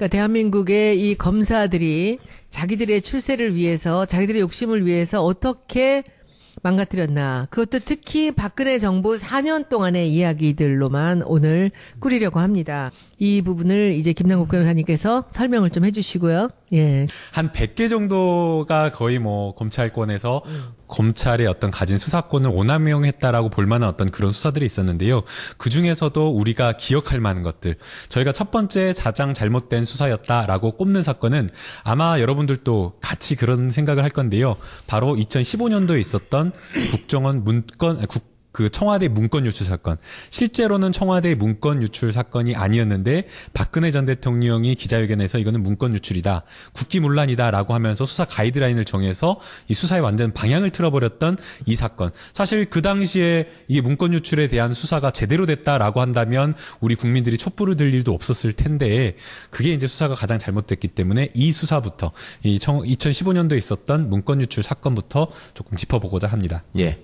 그러니까 대한민국의 이 검사들이 자기들의 출세를 위해서, 자기들의 욕심을 위해서 어떻게 망가뜨렸나. 그것도 특히 박근혜 정부 4년 동안의 이야기들로만 오늘 꾸리려고 합니다. 이 부분을 이제 김남국 변호사님께서 설명을 좀 해주시고요. 예. 한 100개 정도가 거의 뭐 검찰권에서 검찰의 어떤 가진 수사권을 오남용했다라고 볼 만한 어떤 그런 수사들이 있었는데요. 그 중에서도 우리가 기억할 만한 것들, 저희가 첫 번째 가장 잘못된 수사였다라고 꼽는 사건은 아마 여러분들도 같이 그런 생각을 할 건데요. 바로 2015년도에 있었던 국정원 문건, 그 청와대 문건 유출 사건. 실제로는 청와대 문건 유출 사건이 아니었는데 박근혜 전 대통령이 기자회견에서 이거는 문건 유출이다, 국기문란이다라고 하면서 수사 가이드라인을 정해서 이 수사의 완전 방향을 틀어버렸던 이 사건. 사실 그 당시에 이게 문건 유출에 대한 수사가 제대로 됐다라고 한다면 우리 국민들이 촛불을 들 일도 없었을 텐데 그게 이제 수사가 가장 잘못됐기 때문에 이 수사부터, 이 2015년도에 있었던 문건 유출 사건부터 조금 짚어보고자 합니다. 예.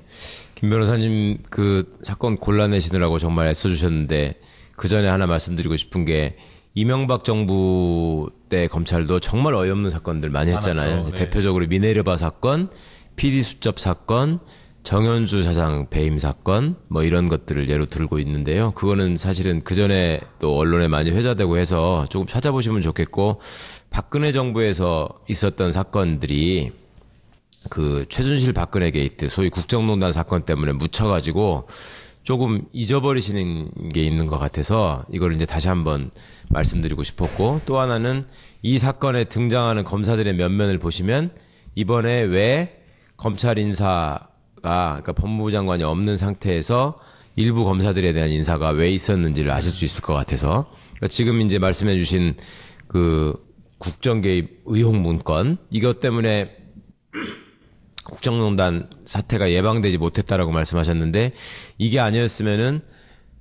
김 변호사님 그 사건 골라내시느라고 정말 애써주셨는데 그 전에 하나 말씀드리고 싶은 게 이명박 정부 때 검찰도 정말 어이없는 사건들 많이 했잖아요. 많았죠. 네. 대표적으로 미네르바 사건, PD 수첩 사건, 정현주 사장 배임 사건 뭐 이런 것들을 예로 들고 있는데요. 그거는 사실은 그 전에 또 언론에 많이 회자되고 해서 조금 찾아보시면 좋겠고, 박근혜 정부에서 있었던 사건들이 그 최순실 박근혜 게이트, 소위 국정농단 사건 때문에 묻혀가지고 조금 잊어버리시는 게 있는 것 같아서 이걸 이제 다시 한번 말씀드리고 싶었고, 또 하나는 이 사건에 등장하는 검사들의 면면을 보시면 이번에 왜 검찰 인사가, 그러니까 법무부 장관이 없는 상태에서 일부 검사들에 대한 인사가 왜 있었는지를 아실 수 있을 것 같아서, 그러니까 지금 이제 말씀해 주신 그 국정 개입 의혹 문건, 이것 때문에 국정농단 사태가 예방되지 못했다라고 말씀하셨는데 이게 아니었으면은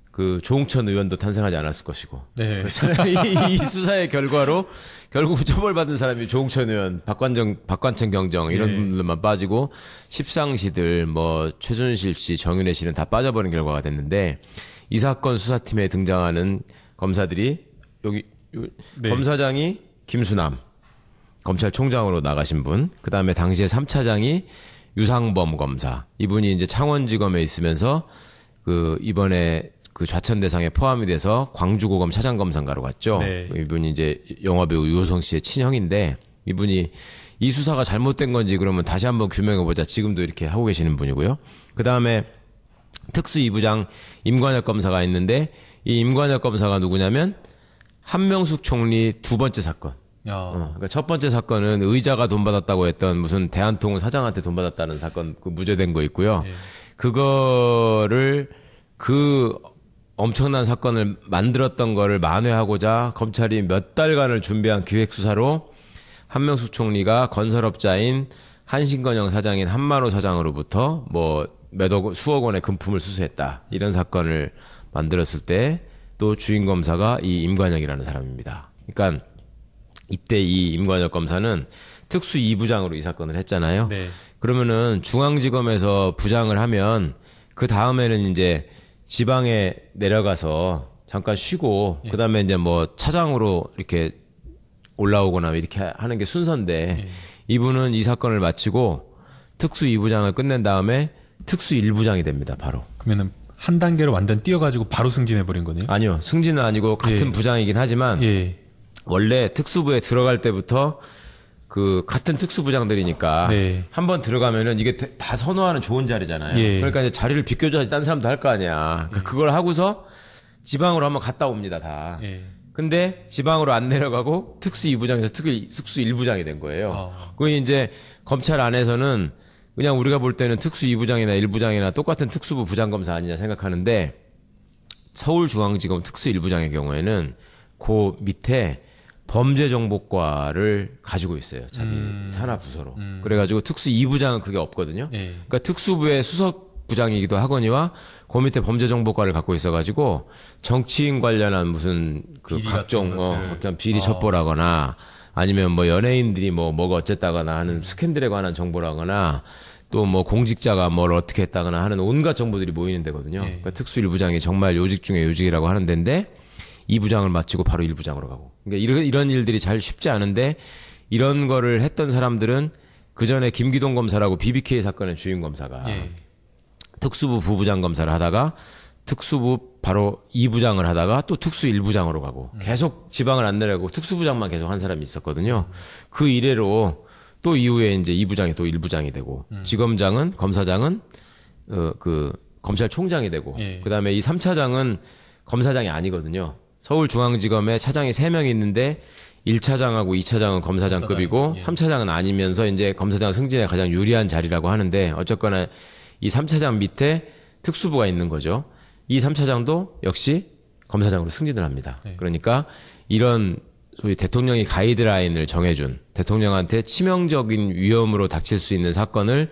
그 조응천 의원도 탄생하지 않았을 것이고. 네. 이 수사의 결과로 결국 처벌받은 사람이 조응천 의원, 박관청 경정 이런 네. 분들만 빠지고 십상시들 뭐 최순실 씨, 정윤회 씨는 다 빠져버린 결과가 됐는데, 이 사건 수사팀에 등장하는 검사들이 여기 네. 검사장이 김수남 검찰총장으로 나가신 분, 그 다음에 당시에 3차장이 유상범 검사, 이분이 이제 창원지검에 있으면서 그 이번에 그 좌천 대상에 포함이 돼서 광주고검 차장검사인가로 갔죠. 네. 이분이 이제 영화배우 유호성 씨의 친형인데, 이분이 이 수사가 잘못된 건지 그러면 다시 한번 규명해보자, 지금도 이렇게 하고 계시는 분이고요. 그 다음에 특수 2부장 임관혁 검사가 있는데, 이 임관혁 검사가 누구냐면 한명숙 총리 두 번째 사건. 그러니까 첫 번째 사건은 의자가 돈 받았다고 했던 무슨 대한통운 사장한테 돈 받았다는 사건, 그 무죄된 거 있고요. 네. 그거를 그 엄청난 사건을 만들었던 거를 만회하고자 검찰이 몇 달간을 준비한 기획수사로 한명숙 총리가 건설업자인 한신건영 사장인 한만호 사장으로부터 뭐 수억 원의 금품을 수수했다, 이런 사건을 만들었을 때 또 주인 검사가 이 임관혁이라는 사람입니다. 그러니까 이때 이 임관혁 검사는 특수 2부장으로 이 사건을 했잖아요. 네. 그러면은 중앙지검에서 부장을 하면 그 다음에는 이제 지방에 내려가서 잠깐 쉬고 예. 그다음에 이제 뭐 차장으로 이렇게 올라오거나 이렇게 하는 게 순서인데, 예. 이분은 이 사건을 마치고 특수 2부장을 끝낸 다음에 특수 1부장이 됩니다. 바로. 그러면은 한 단계로 완전 뛰어가지고 바로 승진해버린 거네요? 아니요. 승진은 아니고 같은 예. 부장이긴 하지만 예. 원래 특수부에 들어갈 때부터 그 같은 특수부장들이니까 네. 한번 들어가면은 이게 다 선호하는 좋은 자리잖아요. 예. 그러니까 이제 자리를 비껴줘야지 딴 사람도 할 거 아니야. 그걸 하고서 지방으로 한번 갔다 옵니다, 다. 예. 근데 지방으로 안 내려가고 특수 2부장에서 특수 1부장이 된 거예요. 그게 이제 검찰 안에서는 그냥 우리가 볼 때는 특수 2부장이나 1부장이나 똑같은 특수부 부장검사 아니냐 생각하는데, 서울중앙지검 특수 1부장의 경우에는 그 밑에 범죄정보과를 가지고 있어요. 자기 산하 부서로. 그래가지고 특수 2부장은 그게 없거든요. 예. 그러니까 특수부의 수석부장이기도 하거니와 그 밑에 범죄정보과를 갖고 있어가지고 정치인 관련한 무슨 그 비리 각종 같은 것들. 각종 비리 첩보라거나 아니면 뭐 연예인들이 뭐가 어쨌다거나 하는 스캔들에 관한 정보라거나 또 뭐 공직자가 뭘 어떻게 했다거나 하는 온갖 정보들이 모이는 데거든요. 예. 그러니까 특수 1부장이 정말 요직 중에 요직이라고 하는 데인데, 2부장을 마치고 바로 1부장으로 가고. 그러니까 이런 일들이 잘 쉽지 않은데 이런 거를 했던 사람들은 그 전에 김기동 검사라고 BBK 사건의 주임 검사가 예. 특수부 부부장 검사를 하다가 특수부 바로 2부장을 하다가 또 특수 1부장으로 가고 계속 지방을 안 내려고 특수부장만 계속 한 사람이 있었거든요. 그 이래로 또 이후에 이제 2부장이 또 1부장이 되고 지검장은 검사장은 그 검찰총장이 되고 예. 그다음에 이 3차장은 검사장이 아니거든요. 서울중앙지검에 차장이 3명이 있는데 1차장하고 2차장은 검사장급이고 예. 3차장은 아니면서 이제 검사장 승진에 가장 유리한 자리라고 하는데 어쨌거나 이 3차장 밑에 특수부가 있는 거죠. 이 3차장도 역시 검사장으로 승진을 합니다. 네. 그러니까 이런 소위 대통령이 가이드라인을 정해준 대통령한테 치명적인 위험으로 닥칠 수 있는 사건을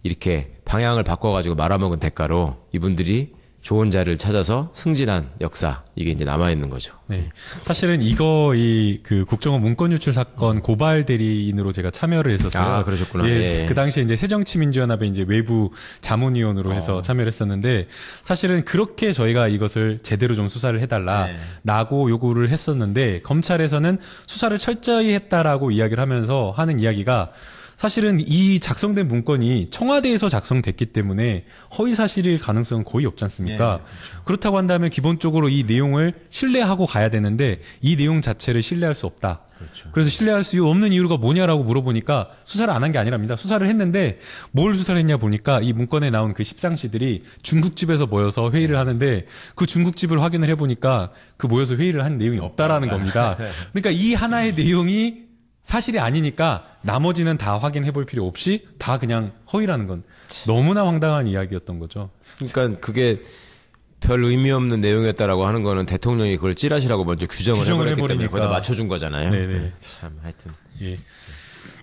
이렇게 방향을 바꿔가지고 말아먹은 대가로 이분들이 좋은 자리를 찾아서 승진한 역사 이게 이제 남아있는 거죠. 네. 사실은 그 국정원 문건 유출 사건 고발 대리인으로 제가 참여를 했었어요. 아, 그러셨구나. 예. 예. 그 당시에 이제 새정치민주연합의 이제 외부 자문위원으로 해서 참여를 했었는데 사실은 그렇게 저희가 이것을 제대로 좀 수사를 해달라라고 요구를 했었는데 검찰에서는 수사를 철저히 했다라고 이야기를 하면서 하는 이야기가 사실은 이 작성된 문건이 청와대에서 작성됐기 때문에 허위 사실일 가능성은 거의 없지 않습니까? 그렇죠. 그렇다고 한다면 기본적으로 이 내용을 신뢰하고 가야 되는데 이 내용 자체를 신뢰할 수 없다. 그렇죠. 그래서 신뢰할 수 없는 이유가 뭐냐라고 물어보니까 수사를 안 한 게 아니랍니다. 수사를 했는데 뭘 수사를 했냐 보니까 이 문건에 나온 그 십상시들이 중국집에서 모여서 회의를 하는데 그 중국집을 확인을 해보니까 그 모여서 회의를 한 내용이 없다라는 겁니다. 그러니까 이 하나의 내용이 사실이 아니니까 나머지는 다 확인해 볼 필요 없이 다 그냥 허위라는 건 너무나 황당한 이야기였던 거죠. 그러니까 그게 별 의미 없는 내용이었다라고 하는 거는 대통령이 그걸 찌라시라고 먼저 규정을 해버렸기 때문에 해버리니까. 거기다 맞춰준 거잖아요. 네네. 참 하여튼. 예.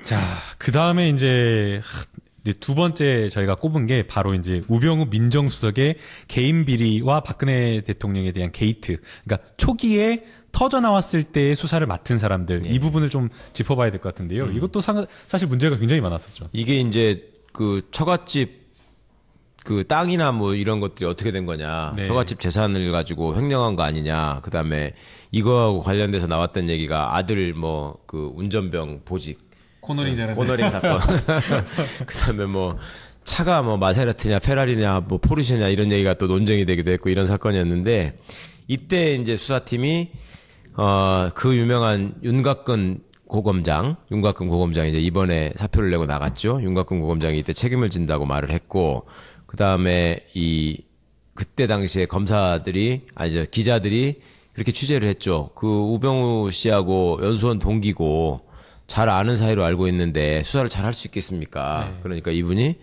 자, 그 다음에 이제 두 번째 저희가 꼽은 게 바로 이제 우병우 민정수석의 개인 비리와 박근혜 대통령에 대한 게이트. 그러니까 초기에 터져 나왔을 때 수사를 맡은 사람들 이 부분을 좀 짚어봐야 될 것 같은데요. 이것도 사실 문제가 굉장히 많았었죠. 이게 이제 그 처갓집 그 땅이나 뭐 이런 것들이 어떻게 된 거냐. 네. 처갓집 재산을 가지고 횡령한 거 아니냐. 그다음에 이거하고 관련돼서 나왔던 얘기가 아들 뭐 그 운전병 보직 코너링 사건. 그다음에 뭐 차가 뭐 마세라티냐 페라리냐 뭐 포르쉐냐 이런 얘기가 또 논쟁이 되기도 했고 이런 사건이었는데 이때 이제 수사팀이 그 유명한 윤곽근 고검장이 이제 이번에 사표를 내고 나갔죠. 윤곽근 고검장이 이때 책임을 진다고 말을 했고, 그 다음에 그때 당시에 기자들이 그렇게 취재를 했죠. 그 우병우 씨하고 연수원 동기고 잘 아는 사이로 알고 있는데 수사를 잘 할 수 있겠습니까? 네. 그러니까 이분이,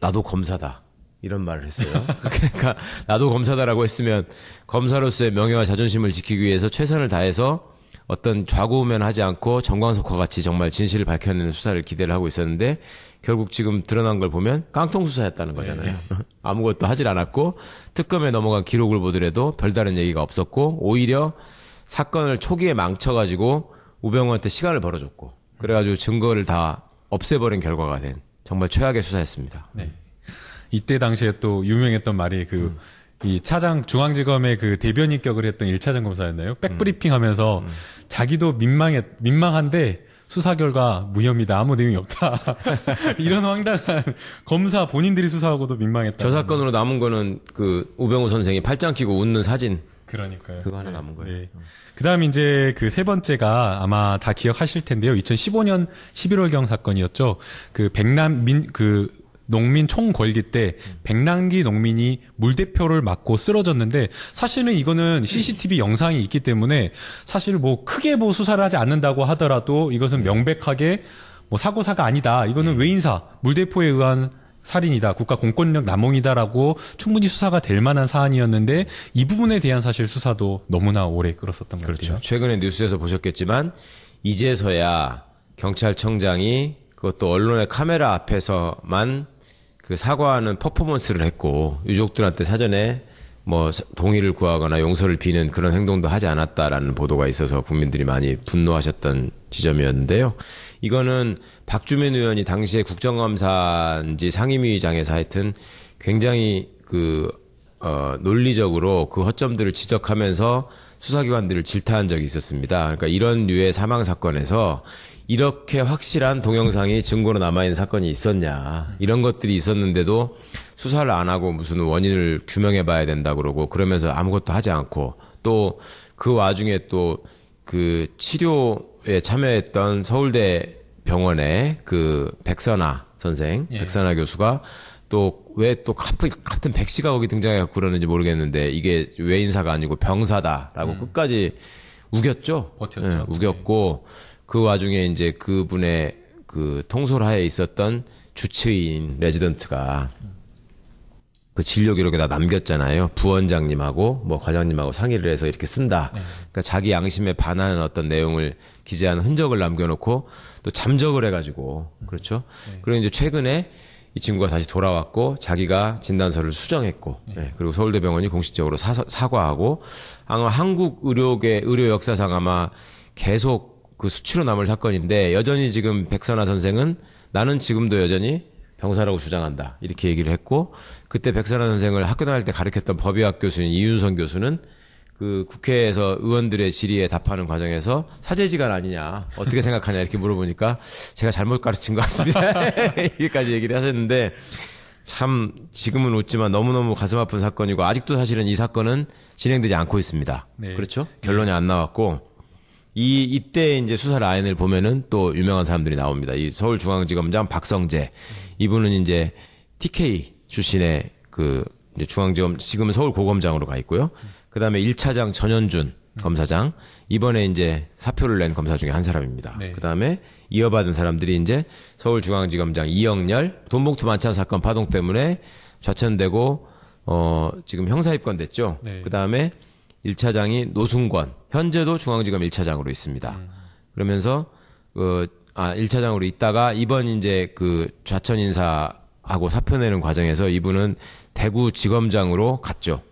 나도 검사다. 이런 말을 했어요. 그러니까 나도 검사다라고 했으면 검사로서의 명예와 자존심을 지키기 위해서 최선을 다해서 어떤 좌고우면하지 않고 정광석과 같이 정말 진실을 밝혀내는 수사를 기대를 하고 있었는데 결국 지금 드러난 걸 보면 깡통 수사였다는 거잖아요. 아무것도 하질 않았고 특검에 넘어간 기록을 보더라도 별다른 얘기가 없었고 오히려 사건을 초기에 망쳐가지고 우병우한테 시간을 벌어줬고 그래가지고 증거를 다 없애버린 결과가 된 정말 최악의 수사였습니다. 네. 이때 당시에 또 유명했던 말이 이 차장 중앙지검의 그 대변인 격을 했던 1차장 검사였나요? 백브리핑 하면서 자기도 민망한데 수사 결과 무혐의다. 아무 내용이 없다. 이런 황당한 검사 본인들이 수사하고도 민망했다. 저 사건으로 남은 거는 그 우병우 선생이 팔짱 끼고 웃는 사진. 그러니까요. 그거 하나 남은 거예요. 네. 그 다음 이제 그 세 번째가 아마 다 기억하실 텐데요. 2015년 11월경 사건이었죠. 그 농민 총궐기 때 백남기 농민이 물대포를 맞고 쓰러졌는데 사실은 이거는 CCTV 영상이 있기 때문에 사실 뭐 크게 뭐 수사를 하지 않는다고 하더라도 이것은 명백하게 뭐 사고사가 아니다. 이거는 외인사, 물대포에 의한 살인이다. 국가 공권력 남용이다라고 충분히 수사가 될 만한 사안이었는데 이 부분에 대한 사실 수사도 너무나 오래 끌었었던 것 같아요. 그렇죠. 최근에 뉴스에서 보셨겠지만 이제서야 경찰청장이 그것도 언론의 카메라 앞에서만 그 사과하는 퍼포먼스를 했고 유족들한테 사전에 뭐 동의를 구하거나 용서를 비는 그런 행동도 하지 않았다라는 보도가 있어서 국민들이 많이 분노하셨던 지점이었는데요. 이거는 박주민 의원이 당시에 국정감사인지 상임위의장에서 하여튼 굉장히 논리적으로 그 허점들을 지적하면서 수사기관들을 질타한 적이 있었습니다. 그러니까 이런 류의 사망 사건에서 이렇게 확실한 동영상이 증거로 남아있는 사건이 있었냐. 이런 것들이 있었는데도 수사를 안 하고 무슨 원인을 규명해 봐야 된다 그러고 그러면서 아무것도 하지 않고 또 그 와중에 또 그 치료에 참여했던 서울대 병원의 그 백선아 선생, 예. 백선아 교수가 또 왜 또 같은 백 씨가 거기 등장해서 그러는지 모르겠는데 이게 외인사가 아니고 병사다라고 끝까지 우겼죠. 버텼죠. 네, 우겼고 그 와중에 이제 그분의 그 통솔하에 있었던 주치의인 레지던트가 그 진료 기록에다 남겼잖아요. 부원장님하고 뭐 과장님하고 상의를 해서 이렇게 쓴다. 그러니까 자기 양심에 반하는 어떤 내용을 기재한 흔적을 남겨놓고 또 잠적을 해가지고 그렇죠. 그리고 이제 최근에 이 친구가 다시 돌아왔고 자기가 진단서를 수정했고 네. 그리고 서울대병원이 공식적으로 사과하고 아마 한국 의료계 의료 역사상 아마 계속 그 수치로 남을 사건인데 여전히 지금 백선아 선생은 나는 지금도 여전히 병사라고 주장한다 이렇게 얘기를 했고 그때 백선아 선생을 학교 다닐 때 가르쳤던 법의학 교수인 이윤선 교수는 그 국회에서 의원들의 질의에 답하는 과정에서 사제지간 아니냐 어떻게 생각하냐 이렇게 물어보니까 제가 잘못 가르친 것 같습니다. 여기까지 얘기를 하셨는데 참 지금은 웃지만 너무너무 가슴 아픈 사건이고 아직도 사실은 이 사건은 진행되지 않고 있습니다. 네. 그렇죠? 결론이 안 나왔고 이때 이제 수사 라인을 보면은 또 유명한 사람들이 나옵니다. 이 서울중앙지검장 박성재 이분은 이제 TK 출신의 그 이제 중앙지검 지금은 서울고검장으로 가 있고요. 그다음에 1차장 전현준 검사장 이번에 이제 사표를 낸 검사 중에 한 사람입니다. 네. 그다음에 이어받은 사람들이 이제 서울중앙지검장 이영렬 돈봉투 만찬 사건 파동 때문에 좌천되고 지금 형사 입건됐죠. 네. 그다음에 1차장이 노승권 현재도 중앙지검 1차장으로 있습니다. 그러면서 1차장으로 있다가 이번 이제 그 좌천 인사하고 사표 내는 과정에서 이분은 대구지검장으로 갔죠.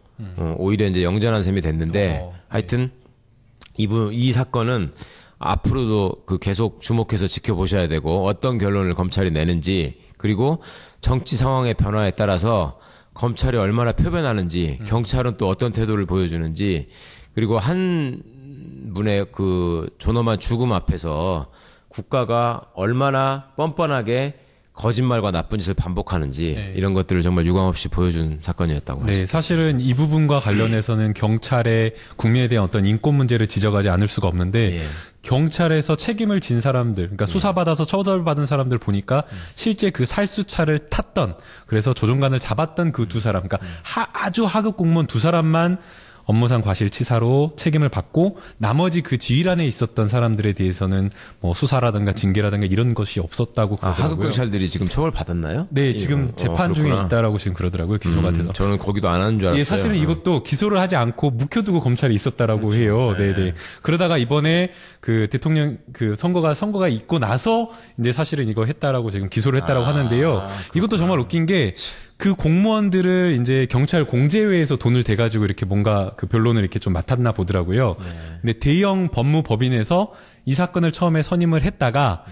오히려 이제 영전한 셈이 됐는데 하여튼 이 사건은 앞으로도 그 계속 주목해서 지켜보셔야 되고 어떤 결론을 검찰이 내는지 그리고 정치 상황의 변화에 따라서 검찰이 얼마나 표변하는지 경찰은 또 어떤 태도를 보여주는지 그리고 한 분의 그 존엄한 죽음 앞에서 국가가 얼마나 뻔뻔하게 거짓말과 나쁜 짓을 반복하는지 네. 이런 것들을 정말 유감없이 보여준 사건이었다고 할 수 네, 있습니다. 사실은 이 부분과 관련해서는 경찰의 국민에 대한 어떤 인권 문제를 지적하지 않을 수가 없는데 예. 경찰에서 책임을 진 사람들, 그러니까 수사받아서 처벌받은 사람들 보니까 실제 그 살수차를 탔던 그래서 조종관을 잡았던 그 두 사람, 그러니까 아주 하급 공무원 두 사람만 업무상 과실치사로 책임을 받고 나머지 그 지휘 안에 있었던 사람들에 대해서는 뭐 수사라든가 징계라든가 이런 것이 없었다고 그러더라고요. 하급 경찰들이 지금 처벌 받았나요? 네, 지금 재판 중에 그렇구나. 있다라고 지금 그러더라고요. 기소가 돼서. 저는 거기도 안 하는 줄 알았어요. 예, 사실은 이것도 기소를 하지 않고 묵혀두고 검찰이 있었다라고 해요. 네. 네네. 그러다가 이번에 그 대통령 그 선거가 있고 나서 이제 사실은 이거 했다라고 지금 기소를 했다라고 하는데요. 이것도 정말 웃긴 게 그 공무원들을 이제 경찰 공제회에서 돈을 대가지고 이렇게 뭔가 그 변론을 이렇게 좀 맡았나 보더라고요. 근데 대형 법무법인에서 이 사건을 처음에 선임을 했다가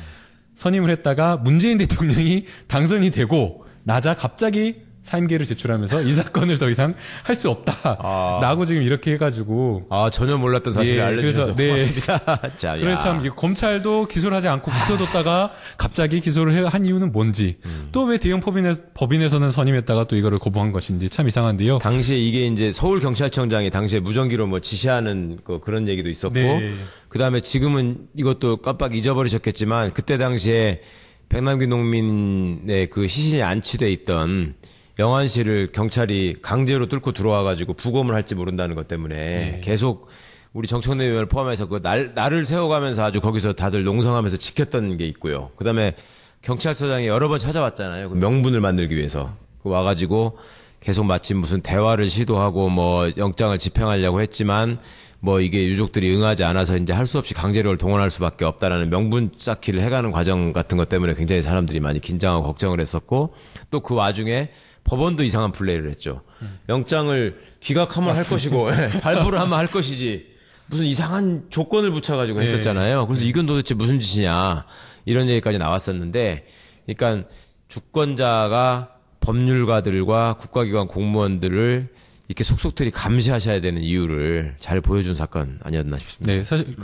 문재인 대통령이 당선이 되고 나자 갑자기 사임계를 제출하면서 이 사건을 더 이상 할 수 없다라고 지금 이렇게 해가지고 전혀 몰랐던 사실을 예, 알려주셔서 그래서, 네. 고맙습니다. 자, 그래서 야. 참 검찰도 기소를 하지 않고 묵혀뒀다가 갑자기 기소를 한 이유는 뭔지 또 왜 대형 법인에서는 선임했다가 또 이거를 거부한 것인지 참 이상한데요. 당시에 이게 이제 서울경찰청장이 당시에 무전기로 뭐 지시하는 그런 얘기도 있었고 네. 그다음에 지금은 이것도 깜빡 잊어버리셨겠지만 그때 당시에 백남기 농민의 그 시신이 안치돼 있던 영안실을 경찰이 강제로 뚫고 들어와가지고 부검을 할지 모른다는 것 때문에 계속 우리 정청래 의원을 포함해서 그 날을 세워가면서 아주 거기서 다들 농성하면서 지켰던 게 있고요. 그다음에 경찰서장이 여러 번 찾아왔잖아요. 그 명분을 만들기 위해서. 와가지고 계속 마침 무슨 대화를 시도하고 뭐 영장을 집행하려고 했지만 뭐 이게 유족들이 응하지 않아서 이제 할 수 없이 강제력을 동원할 수밖에 없다라는 명분 쌓기를 해가는 과정 같은 것 때문에 굉장히 사람들이 많이 긴장하고 걱정을 했었고 또 그 와중에 법원도 이상한 플레이를 했죠. 영장을 기각하면 할 것이고 발부를 하면 할 것이지 무슨 이상한 조건을 붙여가지고 했었잖아요. 그래서 이건 도대체 무슨 짓이냐 이런 얘기까지 나왔었는데 그러니까 주권자가 법률가들과 국가기관 공무원들을 이렇게 속속들이 감시하셔야 되는 이유를 잘 보여준 사건 아니었나 싶습니다. 네, 사실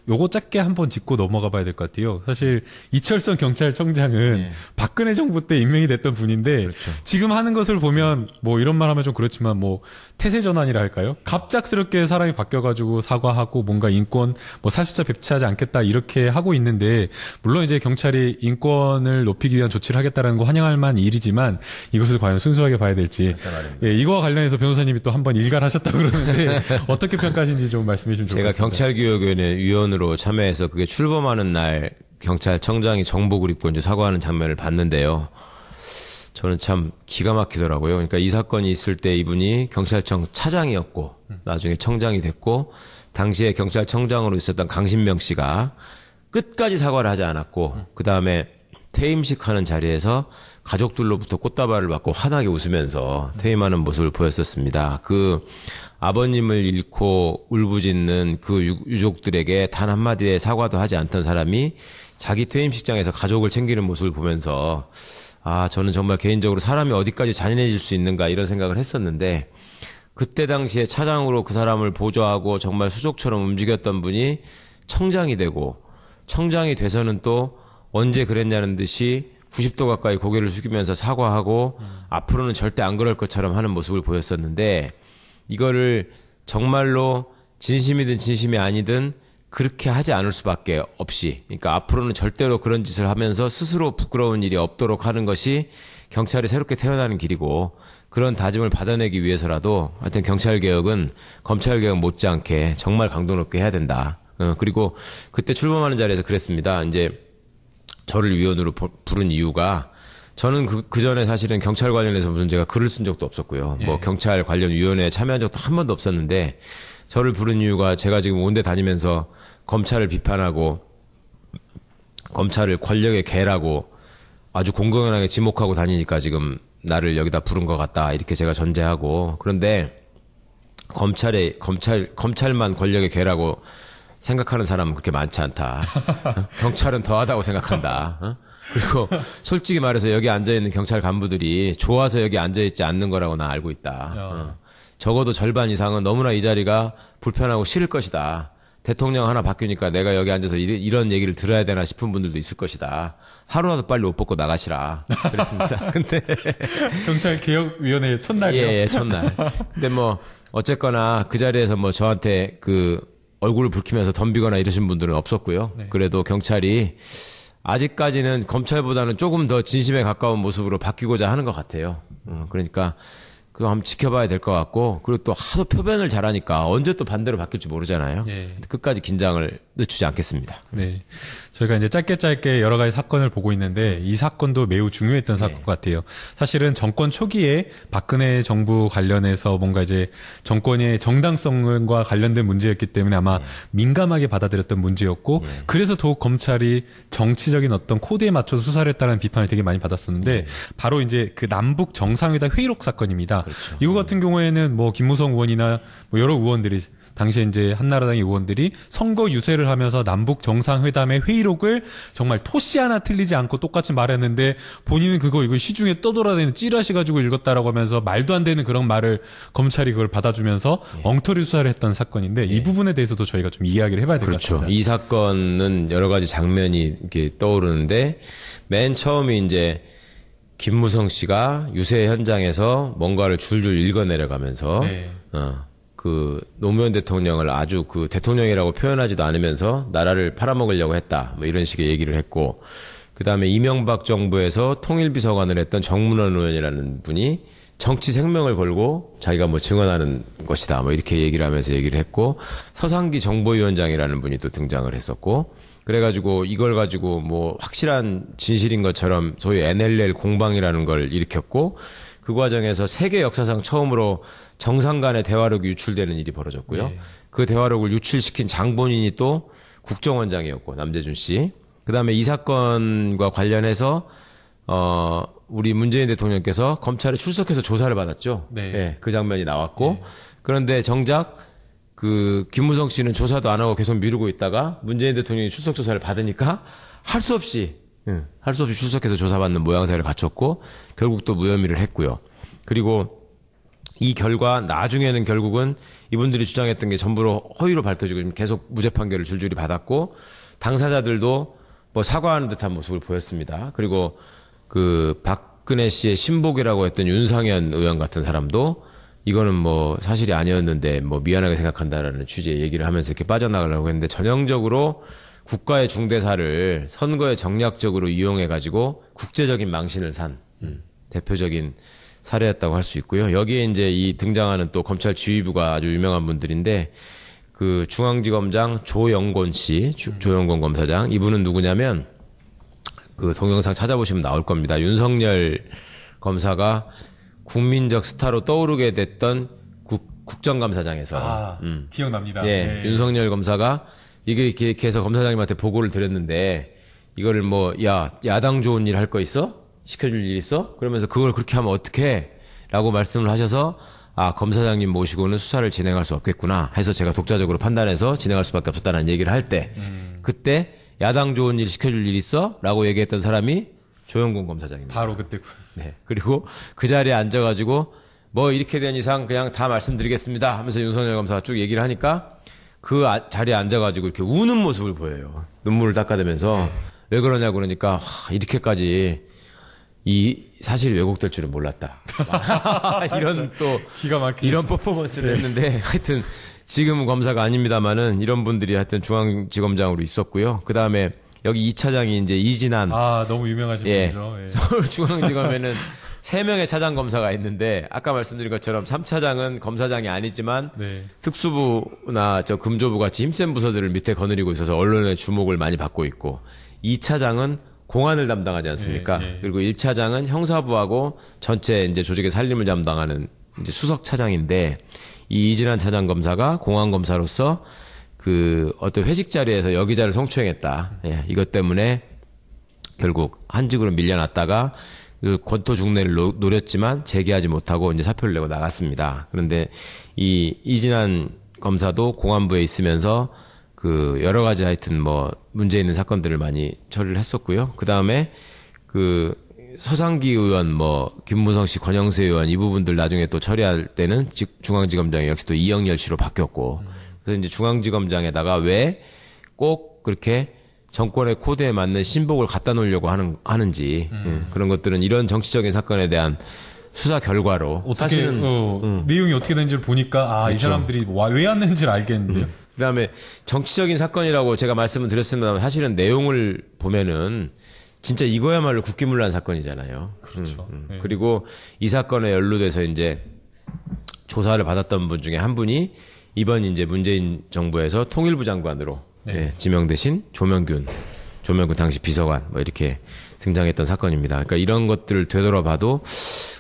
요거 짧게 한번 짚고 넘어가 봐야 될 것 같아요. 사실 이철성 경찰청장은 박근혜 정부 때 임명이 됐던 분인데 지금 하는 것을 보면 뭐 이런 말 하면 좀 그렇지만 뭐 태세 전환이라 할까요? 갑작스럽게 사람이 바뀌어가지고 사과하고 뭔가 인권 뭐 살수자 배치하지 않겠다 이렇게 하고 있는데 물론 이제 경찰이 인권을 높이기 위한 조치를 하겠다라는 거 환영할 만한 일이지만 이것을 과연 순수하게 봐야 될지 예, 이거와 관련해서 변호사님이 또 한번 일갈하셨다고 그러는데 어떻게 평가하시는지 좀 말씀해 주시면 좋겠습니다. 제가 경찰개혁위원회 위원으로 참여해서 그게 출범하는 날 경찰청장이 정복을 입고 이제 사과하는 장면을 봤는데요. 저는 참 기가 막히더라고요. 그러니까 이 사건이 있을 때 이분이 경찰청 차장이었고 나중에 청장이 됐고 당시에 경찰청장으로 있었던 강신명 씨가 끝까지 사과를 하지 않았고 그 다음에 퇴임식 하는 자리에서 가족들로부터 꽃다발을 받고 환하게 웃으면서 퇴임하는 모습을 보였었습니다. 그 아버님을 잃고 울부짖는 그 유족들에게 단 한마디의 사과도 하지 않던 사람이 자기 퇴임식장에서 가족을 챙기는 모습을 보면서 아, 저는 정말 개인적으로 사람이 어디까지 잔인해질 수 있는가 이런 생각을 했었는데 그때 당시에 차장으로 그 사람을 보조하고 정말 수족처럼 움직였던 분이 청장이 되고 청장이 돼서는 또 언제 그랬냐는 듯이 90도 가까이 고개를 숙이면서 사과하고 앞으로는 절대 안 그럴 것처럼 하는 모습을 보였었는데 이거를 정말로 진심이든 진심이 아니든 그렇게 하지 않을 수밖에 없이 그러니까 앞으로는 절대로 그런 짓을 하면서 스스로 부끄러운 일이 없도록 하는 것이 경찰이 새롭게 태어나는 길이고 그런 다짐을 받아내기 위해서라도 하여튼 경찰개혁은 검찰개혁 못지않게 정말 강도 높게 해야 된다. 그리고 그때 출범하는 자리에서 그랬습니다. 이제 저를 위원으로 부른 이유가 저는 그 전에 사실은 경찰 관련해서 무슨 제가 글을 쓴 적도 없었고요. 뭐 경찰 관련 위원회에 참여한 적도 한 번도 없었는데 저를 부른 이유가 제가 지금 온데 다니면서 검찰을 비판하고 검찰을 권력의 개라고 아주 공공연하게 지목하고 다니니까 지금 나를 여기다 부른 것 같다 이렇게 제가 전제하고 그런데 검찰만 권력의 개라고 생각하는 사람은 그렇게 많지 않다. 경찰은 더하다고 생각한다. 그리고 솔직히 말해서 여기 앉아있는 경찰 간부들이 좋아서 여기 앉아있지 않는 거라고 나 알고 있다. 적어도 절반 이상은 너무나 이 자리가 불편하고 싫을 것이다. 대통령 하나 바뀌니까 내가 여기 앉아서 이런 얘기를 들어야 되나 싶은 분들도 있을 것이다. 하루라도 빨리 옷 벗고 나가시라. 그랬습니다. 근데 경찰개혁위원회 첫날이요? 예, 첫날. 근데 뭐 어쨌거나 그 자리에서 뭐 저한테 얼굴을 붉히면서 덤비거나 이러신 분들은 없었고요. 네. 그래도 경찰이 아직까지는 검찰보다는 조금 더 진심에 가까운 모습으로 바뀌고자 하는 것 같아요. 그러니까 그거 한번 지켜봐야 될 것 같고 그리고 또 하도 표변을 잘하니까 언제 또 반대로 바뀔지 모르잖아요. 네. 끝까지 긴장을 늦추지 않겠습니다. 네. 저희가 이제 짧게 여러 가지 사건을 보고 있는데 이 사건도 매우 중요했던 사건 같아요. 사실은 정권 초기에 박근혜 정부 관련해서 뭔가 이제 정권의 정당성과 관련된 문제였기 때문에 아마 민감하게 받아들였던 문제였고 그래서 더욱 검찰이 정치적인 어떤 코드에 맞춰서 수사를 했다는 비판을 되게 많이 받았었는데 바로 이제 그 남북 정상회담 회의록 사건입니다. 그렇죠. 이거 같은 경우에는 뭐 김무성 의원이나 뭐 여러 의원들이 당시에 이제 한나라당의 의원들이 선거 유세를 하면서 남북 정상회담의 회의록을 정말 토시 하나 틀리지 않고 똑같이 말했는데 본인은 이거 시중에 떠돌아다니는 찌라시 가지고 읽었다라고 하면서 말도 안 되는 그런 말을 검찰이 그걸 받아주면서 엉터리 수사를 했던 사건인데 이 부분에 대해서도 저희가 좀 이야기를 해봐야 될 것 같습니다. 이 사건은 여러 가지 장면이 이렇게 떠오르는데 맨 처음에 이제 김무성 씨가 유세 현장에서 뭔가를 줄줄 읽어내려가면서 그 노무현 대통령을 아주 그 대통령이라고 표현하지도 않으면서 나라를 팔아먹으려고 했다. 뭐 이런 식의 얘기를 했고 그다음에 이명박 정부에서 통일비서관을 했던 정문원 의원이라는 분이 정치 생명을 걸고 자기가 뭐 증언하는 것이다. 뭐 이렇게 얘기를 하면서 얘기를 했고 서상기 정보위원장이라는 분이 또 등장을 했었고 그래가지고 이걸 가지고 뭐 확실한 진실인 것처럼 소위 NLL 공방이라는 걸 일으켰고 그 과정에서 세계 역사상 처음으로 정상 간의 대화록이 유출되는 일이 벌어졌고요. 그 대화록을 유출시킨 장본인이 또 국정원장이었고 남재준 씨. 그다음에 이 사건과 관련해서 우리 문재인 대통령께서 검찰에 출석해서 조사를 받았죠. 그 장면이 나왔고 그런데 정작 그 김무성 씨는 조사도 안 하고 계속 미루고 있다가 문재인 대통령이 출석 조사를 받으니까 할 수 없이 출석해서 조사받는 모양새를 갖췄고 결국 또 무혐의를 했고요. 그리고 이 결과 나중에는 결국은 이분들이 주장했던 게 전부로 허위로 밝혀지고 계속 무죄 판결을 줄줄이 받았고 당사자들도 뭐 사과하는 듯한 모습을 보였습니다. 그리고 그 박근혜 씨의 신복이라고 했던 윤상현 의원 같은 사람도 이거는 뭐 사실이 아니었는데 뭐 미안하게 생각한다라는 취지의 얘기를 하면서 이렇게 빠져나가려고 했는데 전형적으로 국가의 중대사를 선거에 정략적으로 이용해가지고 국제적인 망신을 산 대표적인 사례였다고 할 수 있고요. 여기에 이제 이 등장하는 또 검찰 지휘부가 아주 유명한 분들인데 그 중앙지검장 조영곤 씨, 조영곤 검사장 이분은 누구냐면 그 동영상 찾아보시면 나올 겁니다. 윤석열 검사가 국민적 스타로 떠오르게 됐던 국정감사장에서 기억납니다. 예, 네. 윤석열 검사가 이게 이렇게 해서 검사장님한테 보고를 드렸는데 이거를 뭐 야당 좋은 일 할 거 있어? 시켜줄 일 있어? 그러면서 그걸 그렇게 하면 어떡해? 라고 말씀을 하셔서 검사장님 모시고는 수사를 진행할 수 없겠구나 해서 제가 독자적으로 판단해서 진행할 수밖에 없었다는 얘기를 할 때 그때 야당 좋은 일 시켜줄 일 있어? 라고 얘기했던 사람이 조영곤 검사장입니다. 바로 그때. 네. 그리고 그 자리에 앉아가지고 뭐 이렇게 된 이상 그냥 다 말씀드리겠습니다 하면서 윤석열 검사가 쭉 얘기를 하니까 그 자리에 앉아가지고 이렇게 우는 모습을 보여요. 눈물을 닦아대면서 왜 그러냐고 그러니까 이렇게까지 이 사실이 왜곡될 줄은 몰랐다. 이런 또 기가 막히게. 이런 퍼포먼스를 했는데 하여튼 지금 검사가 아닙니다만은 이런 분들이 하여튼 중앙지검장으로 있었고요. 그 다음에 여기 2차장이 이제 이진한 너무 유명하신 분이죠. 예. 서울중앙지검에는 3명의 차장 검사가 있는데 아까 말씀드린 것처럼 3차장은 검사장이 아니지만 네. 특수부나 저 금조부 같이 힘센 부서들을 밑에 거느리고 있어서 언론의 주목을 많이 받고 있고 2차장은 공안을 담당하지 않습니까? 네, 네. 그리고 1차장은 형사부하고 전체 이제 조직의 살림을 담당하는 이제 수석 차장인데 이 이진한 차장 검사가 공안 검사로서 그 어떤 회식 자리에서 여기자를 성추행했다. 예, 이것 때문에 결국 한직으로 밀려났다가 그 권토 중내를 노렸지만 재개하지 못하고 이제 사표를 내고 나갔습니다. 그런데 이 이진한 검사도 공안부에 있으면서 그 여러 가지 하여튼 뭐 문제 있는 사건들을 많이 처리를 했었고요. 그 다음에 그 서상기 의원, 뭐 김무성 씨, 권영세 의원 이 부분들 나중에 또 처리할 때는 중앙지검장이 역시 또 이영렬 씨로 바뀌었고, 그래서 이제 중앙지검장에다가 왜 꼭 그렇게 정권의 코드에 맞는 신복을 갖다 놓으려고 하는지 그런 것들은 이런 정치적인 사건에 대한 수사 결과로 어떻게 사실은 내용이 어떻게 된지를 보니까 이 그렇죠. 사람들이 왜 왔는지를 알겠는데요. 그다음에 정치적인 사건이라고 제가 말씀을 드렸습니다만 사실은 내용을 보면은 진짜 이거야말로 국기문란 사건이잖아요. 그렇죠. 네. 그리고 이 사건에 연루돼서 이제 조사를 받았던 분 중에 한 분이 이번 이제 문재인 정부에서 통일부 장관으로 지명되신 조명균 당시 비서관 뭐 이렇게 등장했던 사건입니다. 그러니까 이런 것들을 되돌아봐도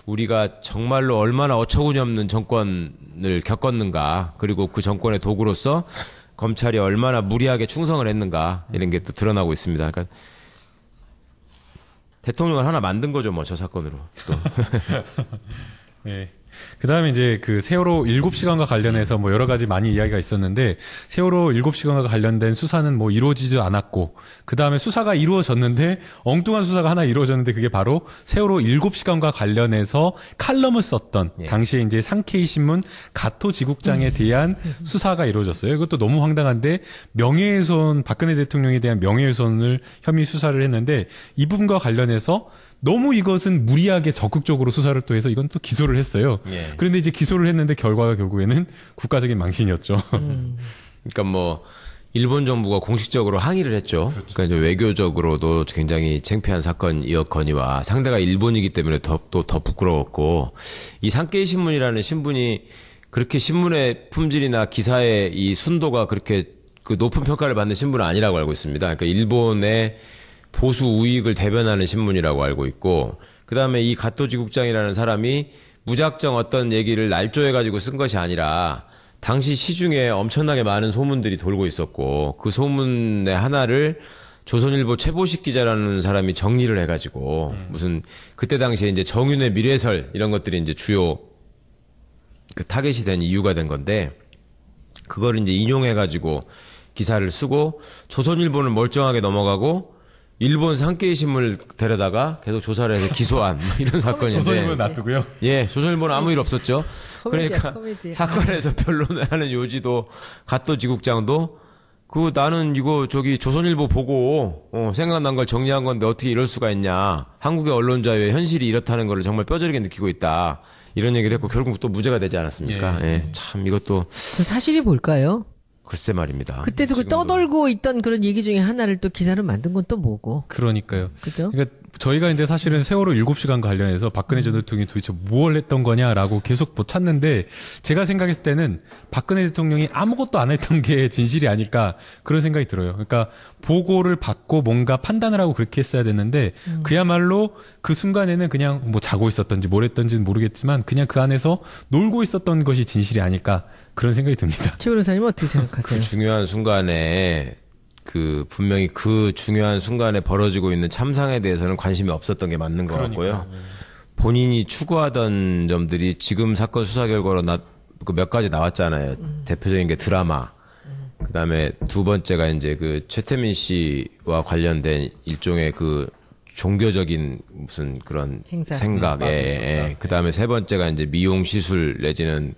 우리가 정말로 얼마나 어처구니 없는 정권을 겪었는가, 그리고 그 정권의 도구로서 검찰이 얼마나 무리하게 충성을 했는가 이런 게 또 드러나고 있습니다. 그러니까 대통령을 하나 만든 거죠, 뭐 저 사건으로. 또. 네. 그 다음에 이제 그 세월호 7시간과 관련해서 뭐 여러 가지 많이 이야기가 있었는데, 세월호 7시간과 관련된 수사는 뭐 이루어지지도 않았고, 그 다음에 수사가 이루어졌는데, 엉뚱한 수사가 하나 이루어졌는데, 그게 바로 세월호 7시간과 관련해서 칼럼을 썼던, 당시에 이제 상케이 신문 가토 지국장에 대한 수사가 이루어졌어요. 이것도 너무 황당한데, 명예훼손, 박근혜 대통령에 대한 명예훼손을 혐의 수사를 했는데, 이 부분과 관련해서 너무 이것은 무리하게 적극적으로 수사를 또 해서 이건 또 기소를 했어요. 그런데 이제 기소를 했는데 결과가 결국에는 국가적인 망신이었죠. 그러니까 뭐 일본 정부가 공식적으로 항의를 했죠. 그렇죠. 그러니까 이제 외교적으로도 굉장히 창피한 사건이었거니와 상대가 일본이기 때문에 더 부끄러웠고, 이 산케이 신문이라는 신분이 그렇게 신문의 품질이나 기사의 이 순도가 그렇게 그 높은 평가를 받는 신분은 아니라고 알고 있습니다. 그러니까 일본의 보수 우익을 대변하는 신문이라고 알고 있고, 그 다음에 이 가토지국장이라는 사람이 무작정 어떤 얘기를 날조해가지고 쓴 것이 아니라 당시 시중에 엄청나게 많은 소문들이 돌고 있었고, 그 소문의 하나를 조선일보 최보식 기자라는 사람이 정리를 해가지고 무슨 그때 당시에 이제 정윤의 미래설 이런 것들이 이제 주요 그 타겟이 된 이유가 된 건데, 그걸 이제 인용해가지고 기사를 쓰고 조선일보는 멀쩡하게 넘어가고 일본 산케이 신문을 데려다가 계속 조사를 해서 기소한 뭐 이런 사건인데. 조선일보는 놔두고요. 예, 조선일보는 아무 일 없었죠. 코미디야. 사건에서 변론을 하는 요지도 갓도지국장도 나는 이거 조선일보 보고 생각난 걸 정리한 건데 어떻게 이럴 수가 있냐. 한국의 언론 자유의 현실이 이렇다는 걸 정말 뼈저리게 느끼고 있다. 이런 얘기를 했고 결국 또 무죄가 되지 않았습니까? 예. 참 이것도 그 사실이 뭘까요? 글쎄 말입니다. 그때도 그 떠돌고 있던 그런 얘기 중에 하나를 또 기사를 만든 건 또 뭐고? 그러니까요. 그죠? 그러니까 저희가 이제 사실은 세월호 7시간 관련해서 박근혜 전 대통령이 도대체 뭘 했던 거냐라고 계속 못 찾는데 제가 생각했을 때는 박근혜 대통령이 아무것도 안 했던 게 진실이 아닐까 그런 생각이 들어요. 그러니까 보고를 받고 뭔가 판단을 하고 그렇게 했어야 됐는데 그야말로 그 순간에는 그냥 뭐 자고 있었던지 뭘 했던지는 모르겠지만 그냥 그 안에서 놀고 있었던 것이 진실이 아닐까 그런 생각이 듭니다. 최 변호사님은 어떻게 생각하세요? 그 중요한 순간에 분명히 그 중요한 순간에 벌어지고 있는 참상에 대해서는 관심이 없었던 게 맞는 것 같고요. 본인이 추구하던 점들이 지금 사건 수사 결과로 몇 가지 나왔잖아요. 대표적인 게 드라마. 그다음에 두 번째가 이제 최태민 씨와 관련된 일종의 종교적인 무슨 그런 생각. 그다음에 세 번째가 이제 미용 시술 내지는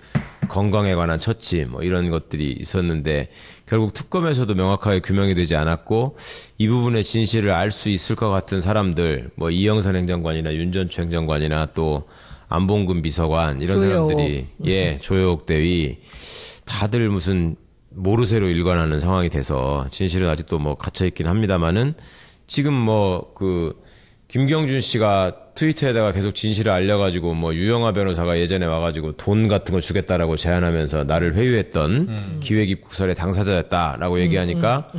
건강에 관한 처치 뭐 이런 것들이 있었는데 결국 특검에서도 명확하게 규명이 되지 않았고 이 부분의 진실을 알 수 있을 것 같은 사람들 뭐 이영선 행정관이나 윤전추 행정관이나 또 안봉근 비서관 이런 사람들이 조여옥 대위 다들 무슨 모르쇠로 일관하는 상황이 돼서 진실은 아직도 뭐 갇혀 있긴 합니다만은 지금 김경준 씨가 트위터에다가 계속 진실을 알려가지고 유영하 변호사가 예전에 와가지고 돈 같은 거 주겠다라고 제안하면서 나를 회유했던 기획입국설의 당사자였다라고 얘기하니까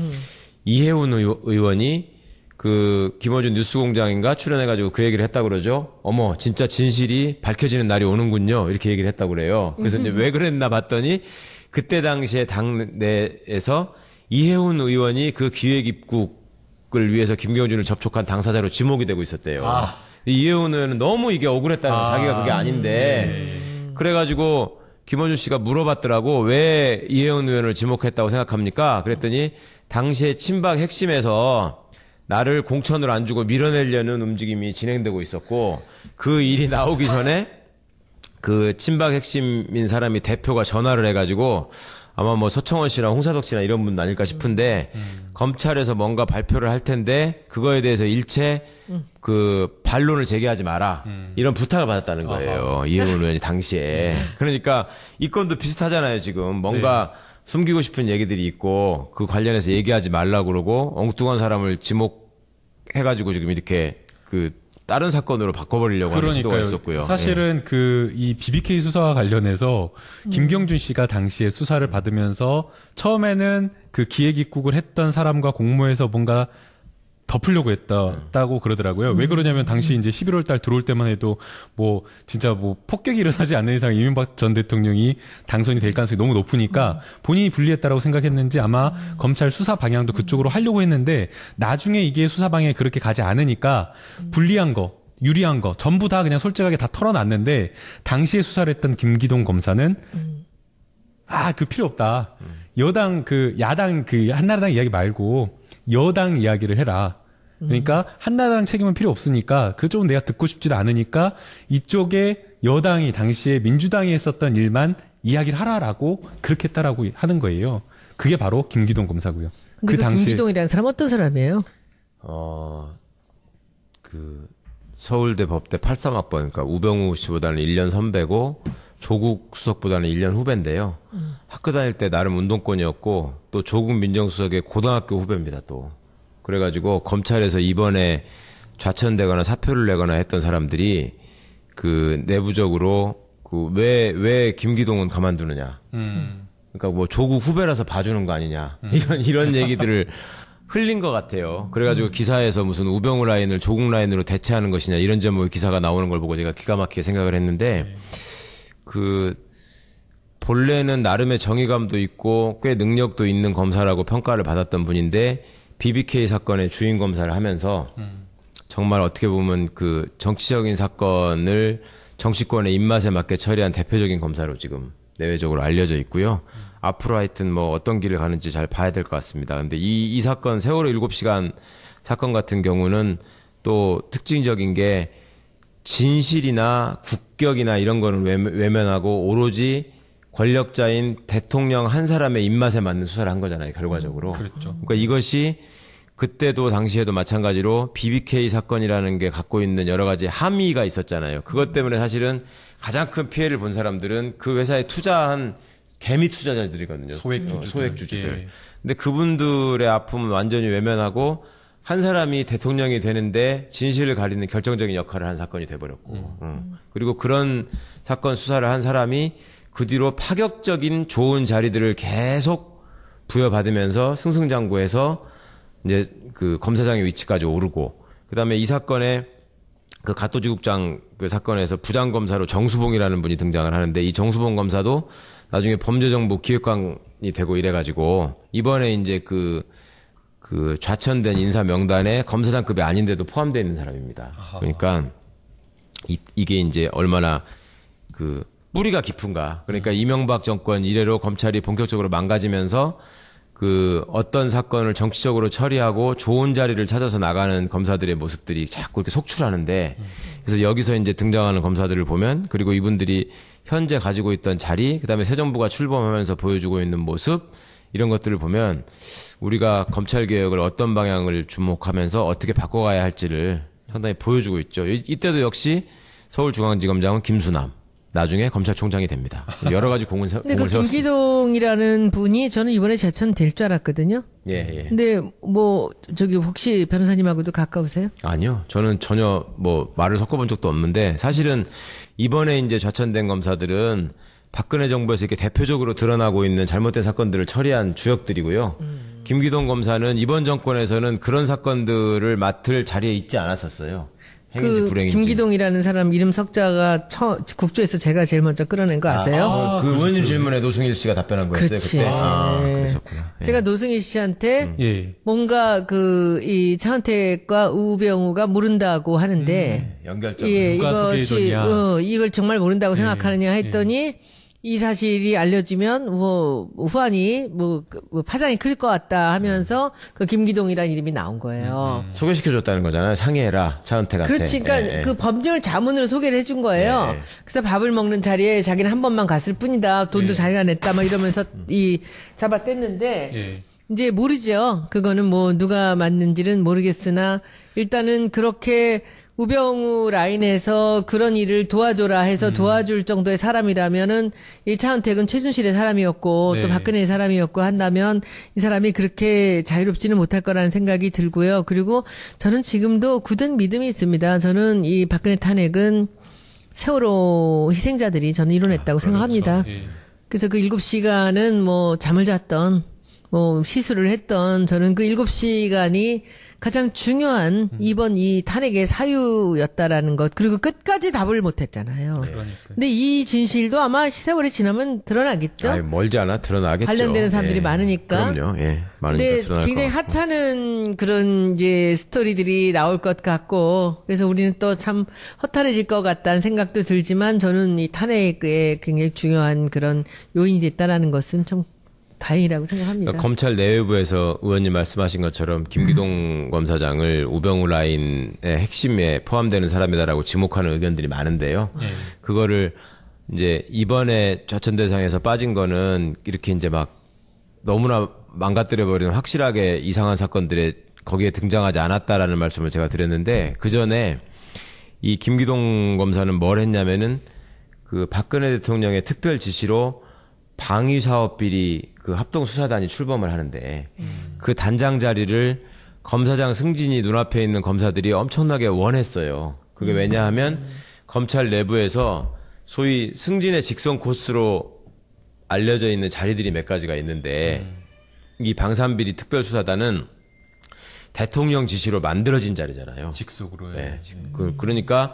이해운 의원이 김어준 뉴스공장인가 출연해가지고 그 얘기를 했다고 그러죠. 어머 진짜 진실이 밝혀지는 날이 오는군요. 이렇게 얘기를 했다고 그래요. 그래서 이제 왜 그랬나 봤더니 그때 당시에 당내에서 이해운 의원이 그 기획입국을 위해서 김경준을 접촉한 당사자로 지목이 되고 있었대요. 이해운 의원은 너무 이게 억울했다는 거예요. 자기가 그게 아닌데. 그래가지고 김어준 씨가 물어봤더라고. 왜 이해운 의원을 지목했다고 생각합니까? 그랬더니 당시에 친박 핵심에서 나를 공천을 안 주고 밀어내려는 움직임이 진행되고 있었고 그 일이 나오기 전에 친박 핵심인 사람이 대표가 전화를 해가지고 아마 서청원 씨나 홍사덕 씨나 이런 분 아닐까 싶은데 검찰에서 뭔가 발표를 할 텐데 그거에 대해서 일체 반론을 제기하지 마라 이런 부탁을 받았다는 거예요. 이해운 의원이 당시에. 그러니까 이 건도 비슷하잖아요. 지금 뭔가 숨기고 싶은 얘기들이 있고 그 관련해서 얘기하지 말라고 그러고 엉뚱한 사람을 지목해가지고 지금 이렇게 다른 사건으로 바꿔버리려고 하는 시도가 있었고요. 사실은 이 BBK 수사와 관련해서 김경준 씨가 당시에 수사를 받으면서 처음에는 기획입국을 했던 사람과 공모해서 뭔가 덮으려고 했다고 그러더라고요. 왜 그러냐면 당시 이제 11월 달 들어올 때만 해도 진짜 폭격이 일어나지 않는 이상 이명박 전 대통령이 당선이 될 가능성이 너무 높으니까 본인이 불리했다라고 생각했는지 아마 검찰 수사 방향도 그쪽으로 하려고 했는데 나중에 이게 수사 방향이 그렇게 가지 않으니까 불리한 거 유리한 거 전부 다 그냥 솔직하게 다 털어놨는데 당시에 수사를 했던 김기동 검사는 필요 없다. 야당 한나라당 이야기 말고 여당 이야기를 해라. 그러니까 한나라당 책임은 필요 없으니까 그쪽은 내가 듣고 싶지도 않으니까 이쪽에 여당이 당시에 민주당이 했었던 일만 이야기를 하라라고 그렇게 했다라고 하는 거예요. 그게 바로 김기동 검사고요. 근데 당시에 김기동이라는 사람 어떤 사람이에요? 서울대 법대 83학번 그러니까 우병우 씨보다는 1년 선배고 조국 수석보다는 1년 후배인데요. 학교 다닐 때 나름 운동권이었고 또 조국 민정수석의 고등학교 후배입니다. 또 그래가지고 검찰에서 이번에 좌천되거나 사표를 내거나 했던 사람들이 내부적으로 왜 김기동은 가만두느냐. 그러니까 조국 후배라서 봐주는 거 아니냐. 이런 얘기들을 흘린 것 같아요. 그래가지고 기사에서 무슨 우병우 라인을 조국 라인으로 대체하는 것이냐 이런 제목의 기사가 나오는 걸 보고 제가 기가 막히게 생각을 했는데 본래는 나름의 정의감도 있고 꽤 능력도 있는 검사라고 평가를 받았던 분인데 BBK 사건의 주인 검사를 하면서 정말 어떻게 보면 정치적인 사건을 정치권의 입맛에 맞게 처리한 대표적인 검사로 지금 내외적으로 알려져 있고요. 앞으로 하여튼 어떤 길을 가는지 잘 봐야 될 것 같습니다. 근데 이 사건 세월호 7시간 사건 같은 경우는 또 특징적인 게 진실이나 국격이나 이런 거는 외면하고 오로지 권력자인 대통령 한 사람의 입맛에 맞는 수사를 한 거잖아요, 결과적으로. 그렇죠. 그러니까 이것이 그때도 당시에도 마찬가지로 BBK 사건이라는 게 갖고 있는 여러 가지 함의가 있었잖아요. 그것 때문에 사실은 가장 큰 피해를 본 사람들은 그 회사에 투자한 개미 투자자들이거든요. 소액주주들. 예. 근데 그분들의 아픔은 완전히 외면하고 한 사람이 대통령이 되는데 진실을 가리는 결정적인 역할을 한 사건이 돼버렸고. 그리고 그런 사건 수사를 한 사람이 그 뒤로 파격적인 좋은 자리들을 계속 부여받으면서 승승장구해서 이제 그 검사장의 위치까지 오르고, 그 다음에 이 사건에 그 가토지국장 그 사건에서 부장검사로 정수봉이라는 분이 등장을 하는데, 이 정수봉 검사도 나중에 범죄정보 기획관이 되고 이래가지고 이번에 이제 그 좌천된 인사 명단에 검사장급이 아닌데도 포함되어 있는 사람입니다. 그러니까 이게 이제 얼마나 그 뿌리가 깊은가. 그러니까 이명박 정권 이래로 검찰이 본격적으로 망가지면서 그 어떤 사건을 정치적으로 처리하고 좋은 자리를 찾아서 나가는 검사들의 모습들이 자꾸 이렇게 속출하는데, 그래서 여기서 이제 등장하는 검사들을 보면, 그리고 이분들이 현재 가지고 있던 자리, 그다음에 새 정부가 출범하면서 보여주고 있는 모습, 이런 것들을 보면 우리가 검찰 개혁을 어떤 방향을 주목하면서 어떻게 바꿔가야 할지를 상당히 보여주고 있죠. 이때도 역시 서울중앙지검장은 김수남, 나중에 검찰총장이 됩니다. 여러 가지 공을 근데 그 세웠습니다. 김기동이라는 분이 저는 이번에 재천될 줄 알았거든요. 예. 근데 뭐 저기 혹시 변호사님하고도 가까우세요? 아니요. 저는 전혀 뭐 말을 섞어본 적도 없는데, 사실은 이번에 이제 좌천된 검사들은 박근혜 정부에서 이렇게 대표적으로 드러나고 있는 잘못된 사건들을 처리한 주역들이고요. 김기동 검사는 이번 정권에서는 그런 사건들을 맡을 자리에 있지 않았었어요. 행인지 그 불행인지. 김기동이라는 사람 이름 석자가 국조에서 제가 제일 먼저 끌어낸 거 아세요? 그 의원님 질문에 노승일 씨가 답변한 거였어요. 그렇지. 그때? 네. 그랬었구나. 예. 제가 노승일 씨한테 예. 뭔가 이 차은택과 우병우가 모른다고 하는데 연결점. 예, 누가 소개해줬냐. 이걸 정말 모른다고 생각하느냐 했더니 이 사실이 알려지면 뭐 후환이 뭐 파장이 클 것 같다 하면서 그 김기동이라는 이름이 나온 거예요. 소개시켜줬다는 거잖아요. 상의해라, 차은택한테. 그렇지. 그러니까 그 법률 자문으로 소개를 해준 거예요. 예. 그래서 밥을 먹는 자리에 자기는 한 번만 갔을 뿐이다. 돈도 자기가 냈다. 막 이러면서 잡아뗐는데 예. 이제 모르죠. 그거는 뭐 누가 맞는지는 모르겠으나 일단은 그렇게 우병우 라인에서 그런 일을 도와줘라 해서 도와줄 정도의 사람이라면은 이 차은택은 최순실의 사람이었고 네. 또 박근혜의 사람이었고 한다면 이 사람이 그렇게 자유롭지는 못할 거라는 생각이 들고요. 그리고 저는 지금도 굳은 믿음이 있습니다. 저는 이 박근혜 탄핵은 세월호 희생자들이 저는 이뤄냈다고 생각합니다. 예. 그래서 그 7시간은 뭐 잠을 잤던 뭐 시술을 했던 저는 그 7시간이 가장 중요한 이번 이 탄핵의 사유였다라는 것, 그리고 끝까지 답을 못했잖아요. 그러니까. 근데 이 진실도 아마 세월이 지나면 드러나겠죠. 아니, 멀지 않아 드러나겠죠. 관련되는 사람들이 많으니까. 그럼요. 예. 많으니까 근데 드러날 굉장히 것 같고. 하찮은 그런 이제 스토리들이 나올 것 같고, 그래서 우리는 또 참 허탈해질 것 같다는 생각도 들지만 저는 이 탄핵에 굉장히 중요한 그런 요인이 됐다라는 것은 좀 다행이라고 생각합니다. 그러니까 검찰 내외부에서 의원님 말씀하신 것처럼 김기동 검사장을 우병우 라인의 핵심에 포함되는 사람이다라고 지목하는 의견들이 많은데요. 그거를 이제 이번에 좌천 대상에서 빠진 거는 이렇게 이제 막 너무나 망가뜨려버리는 확실하게 이상한 사건들에 거기에 등장하지 않았다라는 말씀을 제가 드렸는데, 그 전에 이 김기동 검사는 뭘 했냐면은 그 박근혜 대통령의 특별 지시로 방위사업비리 그 합동수사단이 출범을 하는데 그 단장 자리를 검사장 승진이 눈앞에 있는 검사들이 엄청나게 원했어요. 그게 왜냐하면 검찰 내부에서 소위 승진의 직선 코스로 알려져 있는 자리들이 몇 가지가 있는데 이 방산비리 특별수사단은 대통령 지시로 만들어진 자리잖아요. 직속으로. 네. 그러니까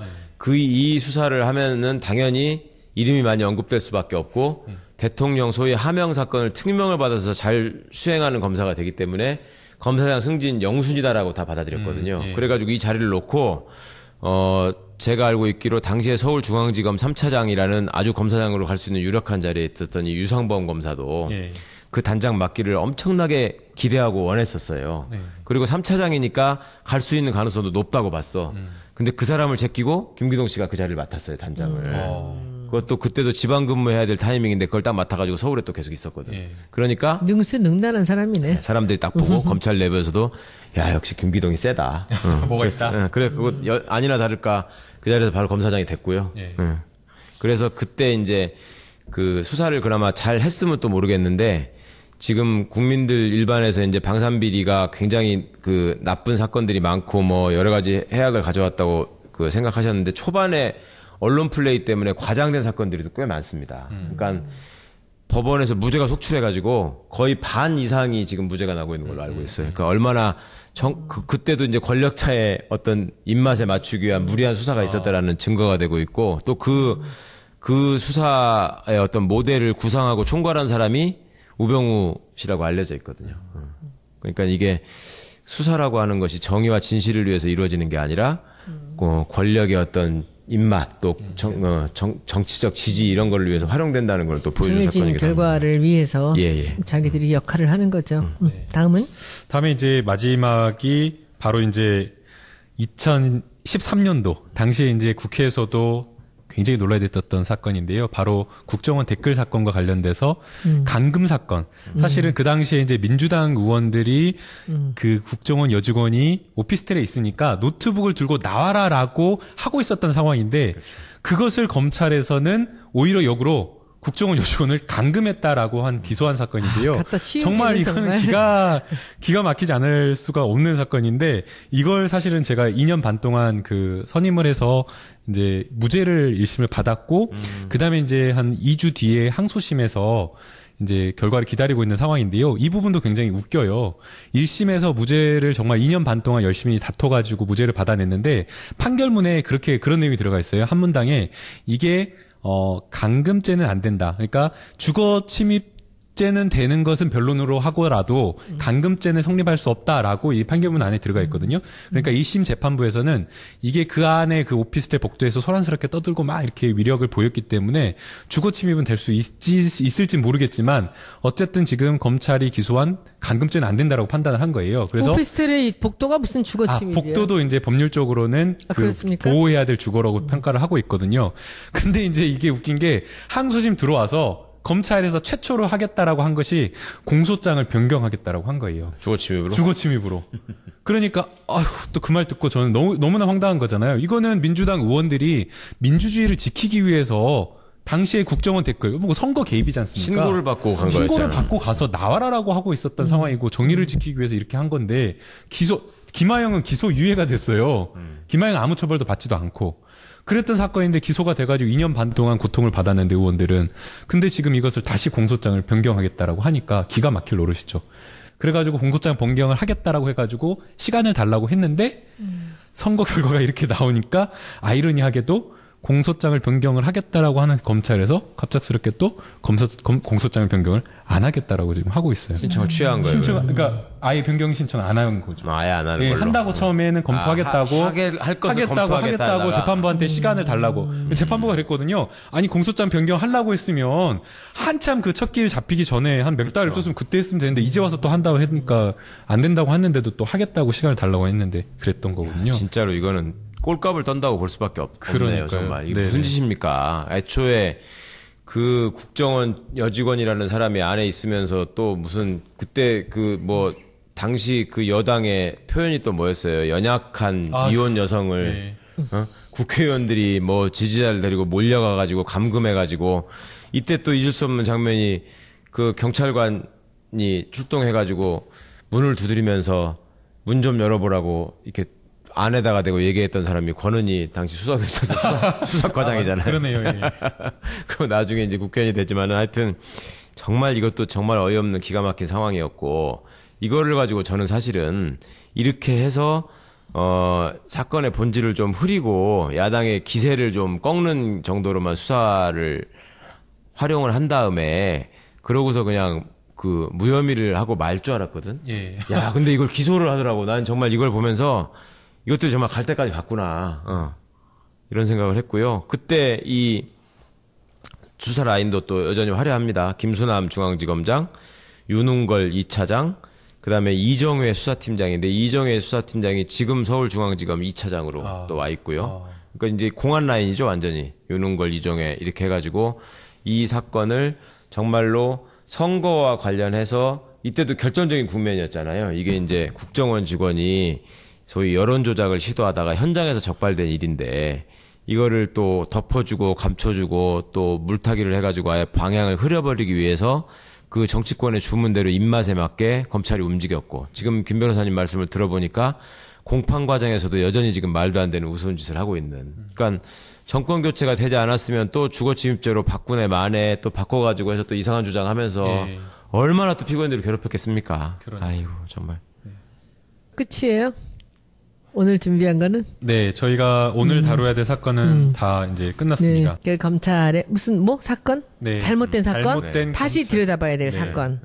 이 수사를 하면은 당연히 이름이 많이 언급될 수밖에 없고 대통령 소위 하명 사건을 특명을 받아서 잘 수행하는 검사가 되기 때문에 검사장 승진 영순이다라고 다 받아들였거든요. 그래가지고 이 자리를 놓고 제가 알고 있기로 당시에 서울중앙지검 3차장이라는 아주 검사장으로 갈 수 있는 유력한 자리에 있었던 이 유상범 검사도 그 단장 맡기를 엄청나게 기대하고 원했었어요. 그리고 3차장이니까 갈 수 있는 가능성도 높다고 봤어. 근데 그 사람을 제끼고 김기동 씨가 그 자리를 맡았어요, 단장을. 그것도 그때도 지방 근무해야 될 타이밍인데 그걸 딱 맡아가지고 서울에 또 계속 있었거든. 예. 그러니까 능수능란한 사람이네. 사람들이 딱 보고 검찰 내부에서도 야 역시 김기동이 세다. 뭐가 있다. 그래 그거 아니나 다를까 그 자리에서 바로 검사장이 됐고요. 예. 그래서 그때 이제 그 수사를 그나마 잘 했으면 또 모르겠는데 지금 국민들 일반에서 이제 방산비리가 굉장히 그 나쁜 사건들이 많고 뭐 여러 가지 해악을 가져왔다고 그 생각하셨는데 초반에 언론 플레이 때문에 과장된 사건들이 꽤 많습니다. 그러니까 법원에서 무죄가 속출해가지고 거의 반 이상이 지금 무죄가 나고 있는 걸로 알고 있어요. 그러니까 얼마나 그때도 이제 권력차의 어떤 입맛에 맞추기 위한 무리한 수사가 있었다라는 증거가 되고 있고 또 그 수사의 어떤 모델을 구상하고 총괄한 사람이 우병우 씨라고 알려져 있거든요. 그러니까 이게 수사라고 하는 것이 정의와 진실을 위해서 이루어지는 게 아니라 권력의 어떤 입맛 또 정치적 지지 이런 걸 위해서 활용된다는 걸 또 보여준 정해진 사건이기도 합니다. 결과를 위해서 자기들이 역할을 하는 거죠. 다음은 다음에 이제 마지막이 바로 이제 2013년도 당시에 이제 국회에서도 굉장히 논란이 됐던 사건인데요. 바로 국정원 댓글 사건과 관련돼서 감금 사건. 사실은 그 당시에 이제 민주당 의원들이 그 국정원 여직원이 오피스텔에 있으니까 노트북을 들고 나와라라고 하고 있었던 상황인데 그것을 검찰에서는 오히려 역으로 국정원 여직원을 감금했다라고 한 기소한 사건인데요. 정말 이거는 기가 막히지 않을 수가 없는 사건인데 이걸 사실은 제가 2년 반 동안 그 선임을 해서 이제 무죄를 1심을 받았고 그다음에 이제 한 2주 뒤에 항소심에서 이제 결과를 기다리고 있는 상황인데요. 이 부분도 굉장히 웃겨요. 1심에서 무죄를 정말 2년 반 동안 열심히 다퉈가지고 무죄를 받아냈는데 판결문에 그런 내용이 들어가 있어요. 한 문당에 이게 감금죄는 안 된다. 그러니까 주거 침입죄는 되는 것은 변론으로 하고라도 감금죄는 성립할 수 없다라고 이 판결문 안에 들어가 있거든요. 그러니까 1심 재판부에서는 이게 그 안에 그 오피스텔 복도에서 소란스럽게 떠들고 막 이렇게 위력을 보였기 때문에 주거 침입은 될 수 있을지 모르겠지만 어쨌든 지금 검찰이 기소한 감금죄는 안 된다라고 판단을 한 거예요. 그래서 오피스텔의 복도가 무슨 주거 침입이에요? 복도도 이제 법률적으로는 보호해야 될 주거라고 평가를 하고 있거든요. 근데 이제 이게 웃긴 게 항소심 들어와서 검찰에서 최초로 하겠다라고 한 것이 공소장을 변경하겠다라고 한 거예요. 주거 침입으로. 그러니까 또 그 말 듣고 저는 너무나 황당한 거잖아요. 이거는 민주당 의원들이 민주주의를 지키기 위해서 당시에 국정원 댓글, 뭐 선거 개입이지 않습니까? 신고를 받고 간 거였잖아요. 신고를 받고 가서 나와라라고 하고 있었던 상황이고 정의를 지키기 위해서 이렇게 한 건데 김하영은 기소 유예가 됐어요. 김하영은 아무 처벌도 받지도 않고. 그랬던 사건인데 기소가 돼가지고 2년 반 동안 고통을 받았는데 의원들은. 근데 지금 이것을 다시 공소장을 변경하겠다라고 하니까 기가 막힐 노릇이죠. 그래가지고 공소장 변경을 하겠다라고 해가지고 시간을 달라고 했는데 선거 결과가 이렇게 나오니까 아이러니하게도 공소장을 변경을 하겠다라고 하는 검찰에서 갑작스럽게 또 공소장을 변경을 안 하겠다라고 지금 하고 있어요. 신청을 취한 거예요. 그러니까 아예 변경 신청 안 하는 거죠. 아예 안 하는 걸로. 한다고 처음에는 검토하겠다고 하겠다고 재판부한테 시간을 달라고. 재판부가 그랬거든요. 아니 공소장 변경하려고 했으면 한참 그 첫 길 잡히기 전에 한 몇 달을 썼으면 그때 했으면 되는데 이제 와서 또 한다고 했으니까 안 된다고 했는데도 또 하겠다고 시간을 달라고 했는데 그랬던 거거든요. 진짜로 이거는 꼴값을 떤다고 볼 수밖에 없네요. 정말 이게 무슨 짓입니까? 애초에 그 국정원 여직원이라는 사람이 안에 있으면서 또 무슨 그때 그 뭐 당시 그 여당의 표현이 또 뭐였어요? 연약한 이혼 여성을 국회의원들이 뭐 지지자를 데리고 몰려가가지고 감금해가지고 이때 또 잊을 수 없는 장면이 그 경찰관이 출동해가지고 문을 두드리면서 문 좀 열어보라고 이렇게 안에다가 대고 얘기했던 사람이 권은희 당시 수사경찰서 수사과장이잖아요. 그러네요. 예. 그리고 나중에 이제 국회의원이 됐지만은 하여튼 정말 이것도 정말 어이없는 기가 막힌 상황이었고 이거를 가지고 저는 사실은 이렇게 해서 사건의 본질을 좀 흐리고 야당의 기세를 좀 꺾는 정도로만 수사를 활용을 한 다음에 그러고서 그냥 그 무혐의를 하고 말 줄 알았거든. 예. 야, 근데 이걸 기소를 하더라고. 난 정말 이걸 보면서 이것도 정말 갈 때까지 갔구나. 이런 생각을 했고요. 그때 이 수사 라인도 또 여전히 화려합니다. 김수남 중앙지검장, 윤웅걸 2차장, 그다음에 이정회 수사팀장인데 이정회 수사팀장이 지금 서울중앙지검 2차장으로 또 와 있고요. 그러니까 이제 공안 라인이죠, 완전히. 윤은걸, 이정회 이렇게 해가지고 이 사건을 정말로 선거와 관련해서 이때도 결정적인 국면이었잖아요. 이게 이제 국정원 직원이 소위 여론 조작을 시도하다가 현장에서 적발된 일인데 이거를 또 덮어주고 감춰주고 또 물타기를 해가지고 아예 방향을 흐려버리기 위해서 그 정치권의 주문대로 입맛에 맞게 검찰이 움직였고 지금 김 변호사님 말씀을 들어보니까 공판 과정에서도 여전히 지금 말도 안 되는 우스운 짓을 하고 있는. 그러니까 정권 교체가 되지 않았으면 또 주거침입죄로 박근혜 만에 또 바꿔가지고 해서 또 이상한 주장하면서 예. 얼마나 또 피고인들을 괴롭혔겠습니까? 그러니까. 아이고 정말. 끝이에요? 오늘 준비한 거는? 네, 저희가 오늘 다뤄야 될 사건은 다 이제 끝났습니다. 네, 그 검찰의 무슨 뭐 사건? 네. 잘못된 사건? 잘못된 다시 검찰. 들여다봐야 될 사건.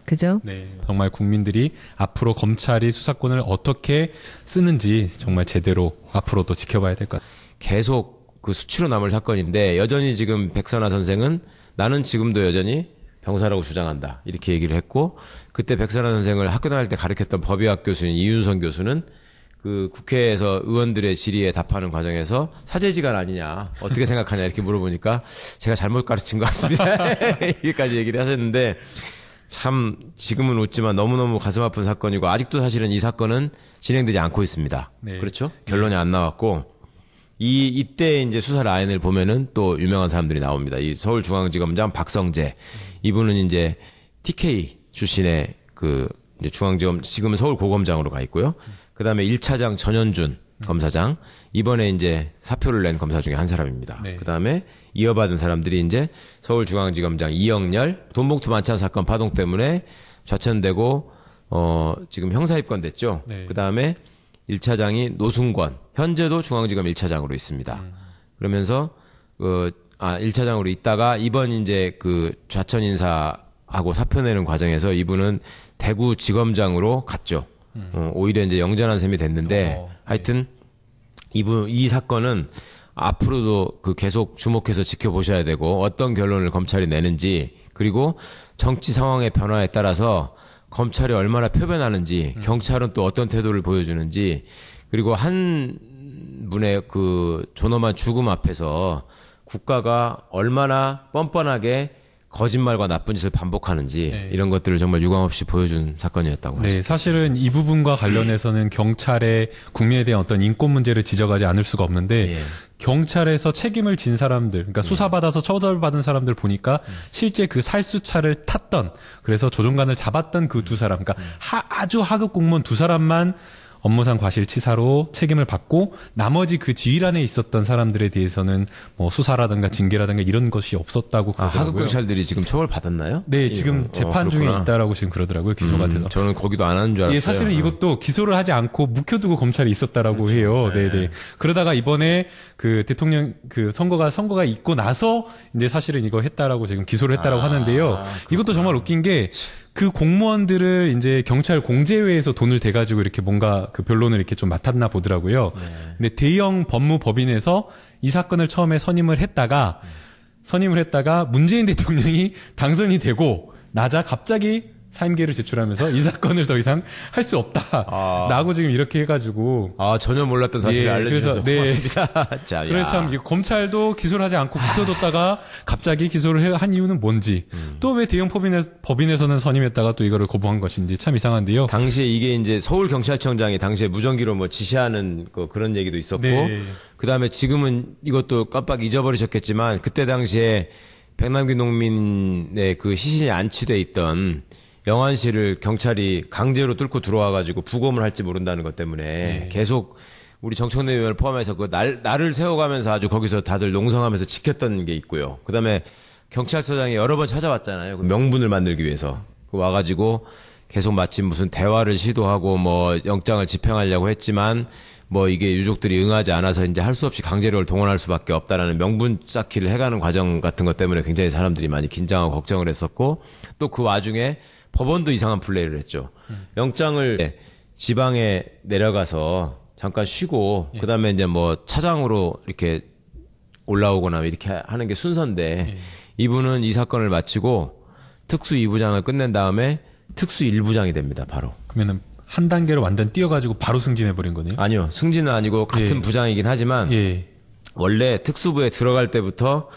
그죠? 네, 정말 국민들이 앞으로 검찰이 수사권을 어떻게 쓰는지 정말 제대로 앞으로도 지켜봐야 될 것 같아요. 계속 그 수치로 남을 사건인데 여전히 지금 백선아 선생은 나는 지금도 여전히 병사라고 주장한다 이렇게 얘기를 했고 그때 백선아 선생을 학교 다닐 때 가르쳤던 법의학 교수인 이윤선 교수는 그 국회에서 의원들의 질의에 답하는 과정에서 사제지간 아니냐 어떻게 생각하냐 이렇게 물어보니까 제가 잘못 가르친 것 같습니다. 여기까지 얘기를 하셨는데 참 지금은 웃지만 너무너무 가슴 아픈 사건이고 아직도 사실은 이 사건은 진행되지 않고 있습니다. 네. 그렇죠? 결론이 안 나왔고 이때 이제 수사 라인을 보면은 또 유명한 사람들이 나옵니다. 이 서울중앙지검장 박성재 이분은 이제 TK 출신의 그 이제 중앙지검 지금은 서울고검장으로 가 있고요. 그다음에 1차장 전현준 검사장 이번에 이제 사표를 낸 검사 중에 한 사람입니다. 네. 그다음에 이어받은 사람들이 이제 서울중앙지검장 이영렬 돈봉투 만찬 사건 파동 때문에 좌천되고 지금 형사 입건됐죠. 네. 그다음에 1차장이 노승권 현재도 중앙지검 1차장으로 있습니다. 그러면서 1차장으로 있다가 이번 이제 그 좌천 인사하고 사표 내는 과정에서 이분은 대구지검장으로 갔죠. 오히려 이제 영전한 셈이 됐는데 하여튼 이 사건은 앞으로도 그 계속 주목해서 지켜보셔야 되고 어떤 결론을 검찰이 내는지 그리고 정치 상황의 변화에 따라서 검찰이 얼마나 표변하는지 경찰은 또 어떤 태도를 보여주는지 그리고 한 분의 그 존엄한 죽음 앞에서 국가가 얼마나 뻔뻔하게 거짓말과 나쁜 짓을 반복하는지 네. 이런 것들을 정말 유감없이 보여준 사건이었다고 할 수 네, 있습니다. 사실은 이 부분과 관련해서는 경찰의 국민에 대한 어떤 인권 문제를 지적하지 않을 수가 없는데 예. 경찰에서 책임을 진 사람들, 그러니까 수사받아서 처벌받은 사람들 보니까 실제 그 살수차를 탔던 그래서 조종관을 잡았던 그 두 사람, 그러니까 아주 하급 공무원 두 사람만 업무상 과실치사로 책임을 받고 나머지 그 지휘 안에 있었던 사람들에 대해서는 뭐 수사라든가 징계라든가 이런 것이 없었다고 그러더라고요. 하급 경찰들이 지금 처벌 받았나요? 네, 지금 재판 중에 그렇구나. 있다라고 지금 그러더라고요. 기소가 돼서. 저는 거기도 안 하는 줄 알았어요. 예, 사실은 이것도 기소를 하지 않고 묵혀두고 검찰이 있었다라고 해요. 네. 네네. 그러다가 이번에 그 대통령 그 선거가 있고 나서 이제 사실은 이거 했다라고 지금 기소를 했다라고 하는데요. 이것도 정말 웃긴 게 그 공무원들을 이제 경찰 공제회에서 돈을 대가지고 이렇게 뭔가 그 변론을 이렇게 좀 맡았나 보더라고요. 근데 대형 법무법인에서 이 사건을 처음에 선임을 했다가 문재인 대통령이 당선이 되고 나자 갑자기 사임계를 제출하면서 이 사건을 더 이상 할 수 없다라고 지금 이렇게 해가지고 전혀 몰랐던 사실을 예, 알려주셔서 그래서, 네. 고맙습니다. 자, 그래서 야. 참 검찰도 기소를 하지 않고 묵혀뒀다가 갑자기 기소를 한 이유는 뭔지 또 왜 대형 법인에서는 선임했다가 또 이거를 거부한 것인지 참 이상한데요. 당시에 이게 이제 서울경찰청장이 당시에 무전기로 뭐 지시하는 그런 얘기도 있었고 네. 그다음에 지금은 이것도 깜빡 잊어버리셨겠지만 그때 당시에 백남기 농민의 그 시신이 안치돼 있던 영안실을 경찰이 강제로 뚫고 들어와가지고 부검을 할지 모른다는 것 때문에 계속 우리 정청래 의원을 포함해서 그 날을 세워가면서 아주 거기서 다들 농성하면서 지켰던 게 있고요. 그다음에 경찰서장이 여러 번 찾아왔잖아요. 그 명분을 만들기 위해서 와가지고 계속 마침 무슨 대화를 시도하고 뭐 영장을 집행하려고 했지만 뭐 이게 유족들이 응하지 않아서 이제 할 수 없이 강제력을 동원할 수밖에 없다라는 명분 쌓기를 해가는 과정 같은 것 때문에 굉장히 사람들이 많이 긴장하고 걱정을 했었고 또 그 와중에 법원도 이상한 플레이를 했죠. 영장을 지방에 내려가서 잠깐 쉬고 그다음에 이제 뭐 차장으로 이렇게 올라오거나 이렇게 하는 게 순서인데 이분은 이 사건을 마치고 특수 2부장을 끝낸 다음에 특수 1부장이 됩니다. 바로. 그러면은 한 단계로 완전 뛰어가지고 바로 승진해버린 거네요? 아니요. 승진은 아니고 같은 예. 부장이긴 하지만 예. 원래 특수부에 들어갈 때부터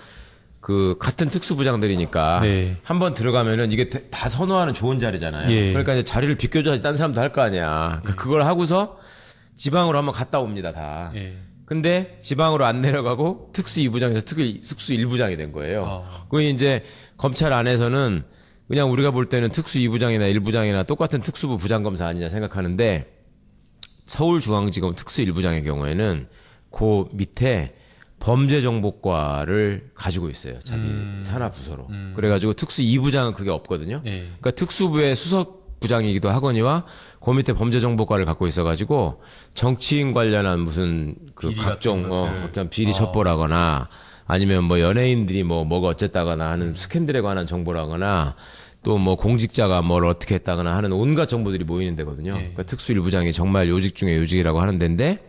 그 같은 특수부장들이니까 네. 한번 들어가면은 이게 다 선호하는 좋은 자리잖아요. 예. 그러니까 이제 자리를 비껴줘야지 딴 사람도 할 거 아니야. 그걸 하고서 지방으로 한번 갔다 옵니다, 다. 예. 근데 지방으로 안 내려가고 특수 2부장에서 특수 1부장이 된 거예요. 그 이제 검찰 안에서는 그냥 우리가 볼 때는 특수 2부장이나 1부장이나 똑같은 특수부 부장검사 아니냐 생각하는데 서울중앙지검 특수 1부장의 경우에는 그 밑에 범죄정보과를 가지고 있어요. 자기 산하 부서로. 그래가지고 특수 2부장은 그게 없거든요. 예. 그러니까 특수부의 수석부장이기도 하거니와 그 밑에 범죄정보과를 갖고 있어가지고 정치인 관련한 무슨 그 비리 각종 같은 것들. 비리 첩보라거나 아니면 뭐 연예인들이 뭐가 어쨌다거나 하는 스캔들에 관한 정보라거나 또 뭐 공직자가 뭘 어떻게 했다거나 하는 온갖 정보들이 모이는 데거든요. 예. 그러니까 특수 1부장이 정말 요직 중에 요직이라고 하는 데인데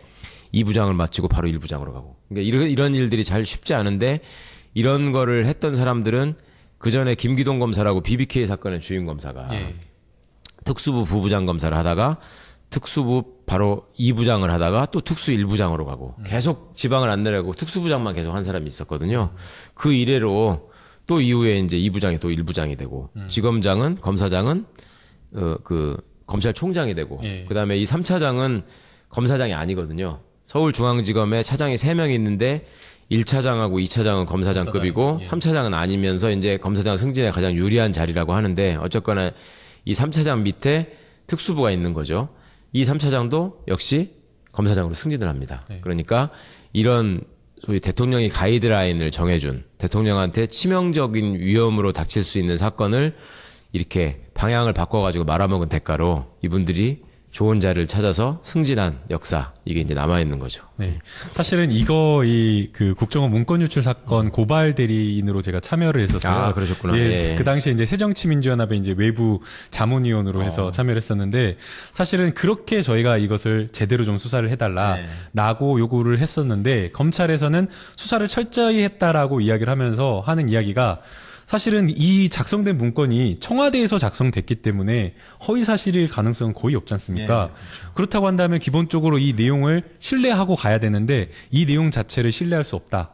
2부장을 마치고 바로 1부장으로 가고. 그러니까 이런 일들이 잘 쉽지 않은데 이런 거를 했던 사람들은 그 전에 김기동 검사라고 BBK 사건의 주임 검사가 예. 특수부 부부장 검사를 하다가 특수부 바로 2부장을 하다가 또 특수 1부장으로 가고 계속 지방을 안 내려가고 특수부장만 계속 한 사람이 있었거든요. 그 이래로 또 이후에 이제 2부장이 또 1부장이 되고 지검장은 검사장은 그 검찰총장이 되고 예. 그다음에 이 3차장은 검사장이 아니거든요. 서울중앙지검에 차장이 3명이 있는데 1차장하고 2차장은 검사장급이고 예. 3차장은 아니면서 이제 검사장 승진에 가장 유리한 자리라고 하는데 어쨌거나 이 3차장 밑에 특수부가 있는 거죠. 이 3차장도 역시 검사장으로 승진을 합니다. 네. 그러니까 이런 소위 대통령이 가이드라인을 정해준 대통령한테 치명적인 위험으로 닥칠 수 있는 사건을 이렇게 방향을 바꿔가지고 말아먹은 대가로 이분들이 좋은 자리를 찾아서 승진한 역사 이게 이제 남아 있는 거죠. 네. 사실은 그 국정원 문건 유출 사건 고발 대리인으로 제가 참여를 했었어요. 아, 그러셨구나. 예. 예. 그 당시에 이제 새정치민주연합의 이제 외부 자문위원으로 해서 참여를 했었는데 사실은 그렇게 저희가 이것을 제대로 좀 수사를 해달라라고 요구를 했었는데 검찰에서는 수사를 철저히 했다라고 이야기를 하면서 하는 이야기가 사실은 이 작성된 문건이 청와대에서 작성됐기 때문에 허위 사실일 가능성은 거의 없지 않습니까? 그렇죠. 그렇다고 한다면 기본적으로 이 내용을 신뢰하고 가야 되는데 이 내용 자체를 신뢰할 수 없다.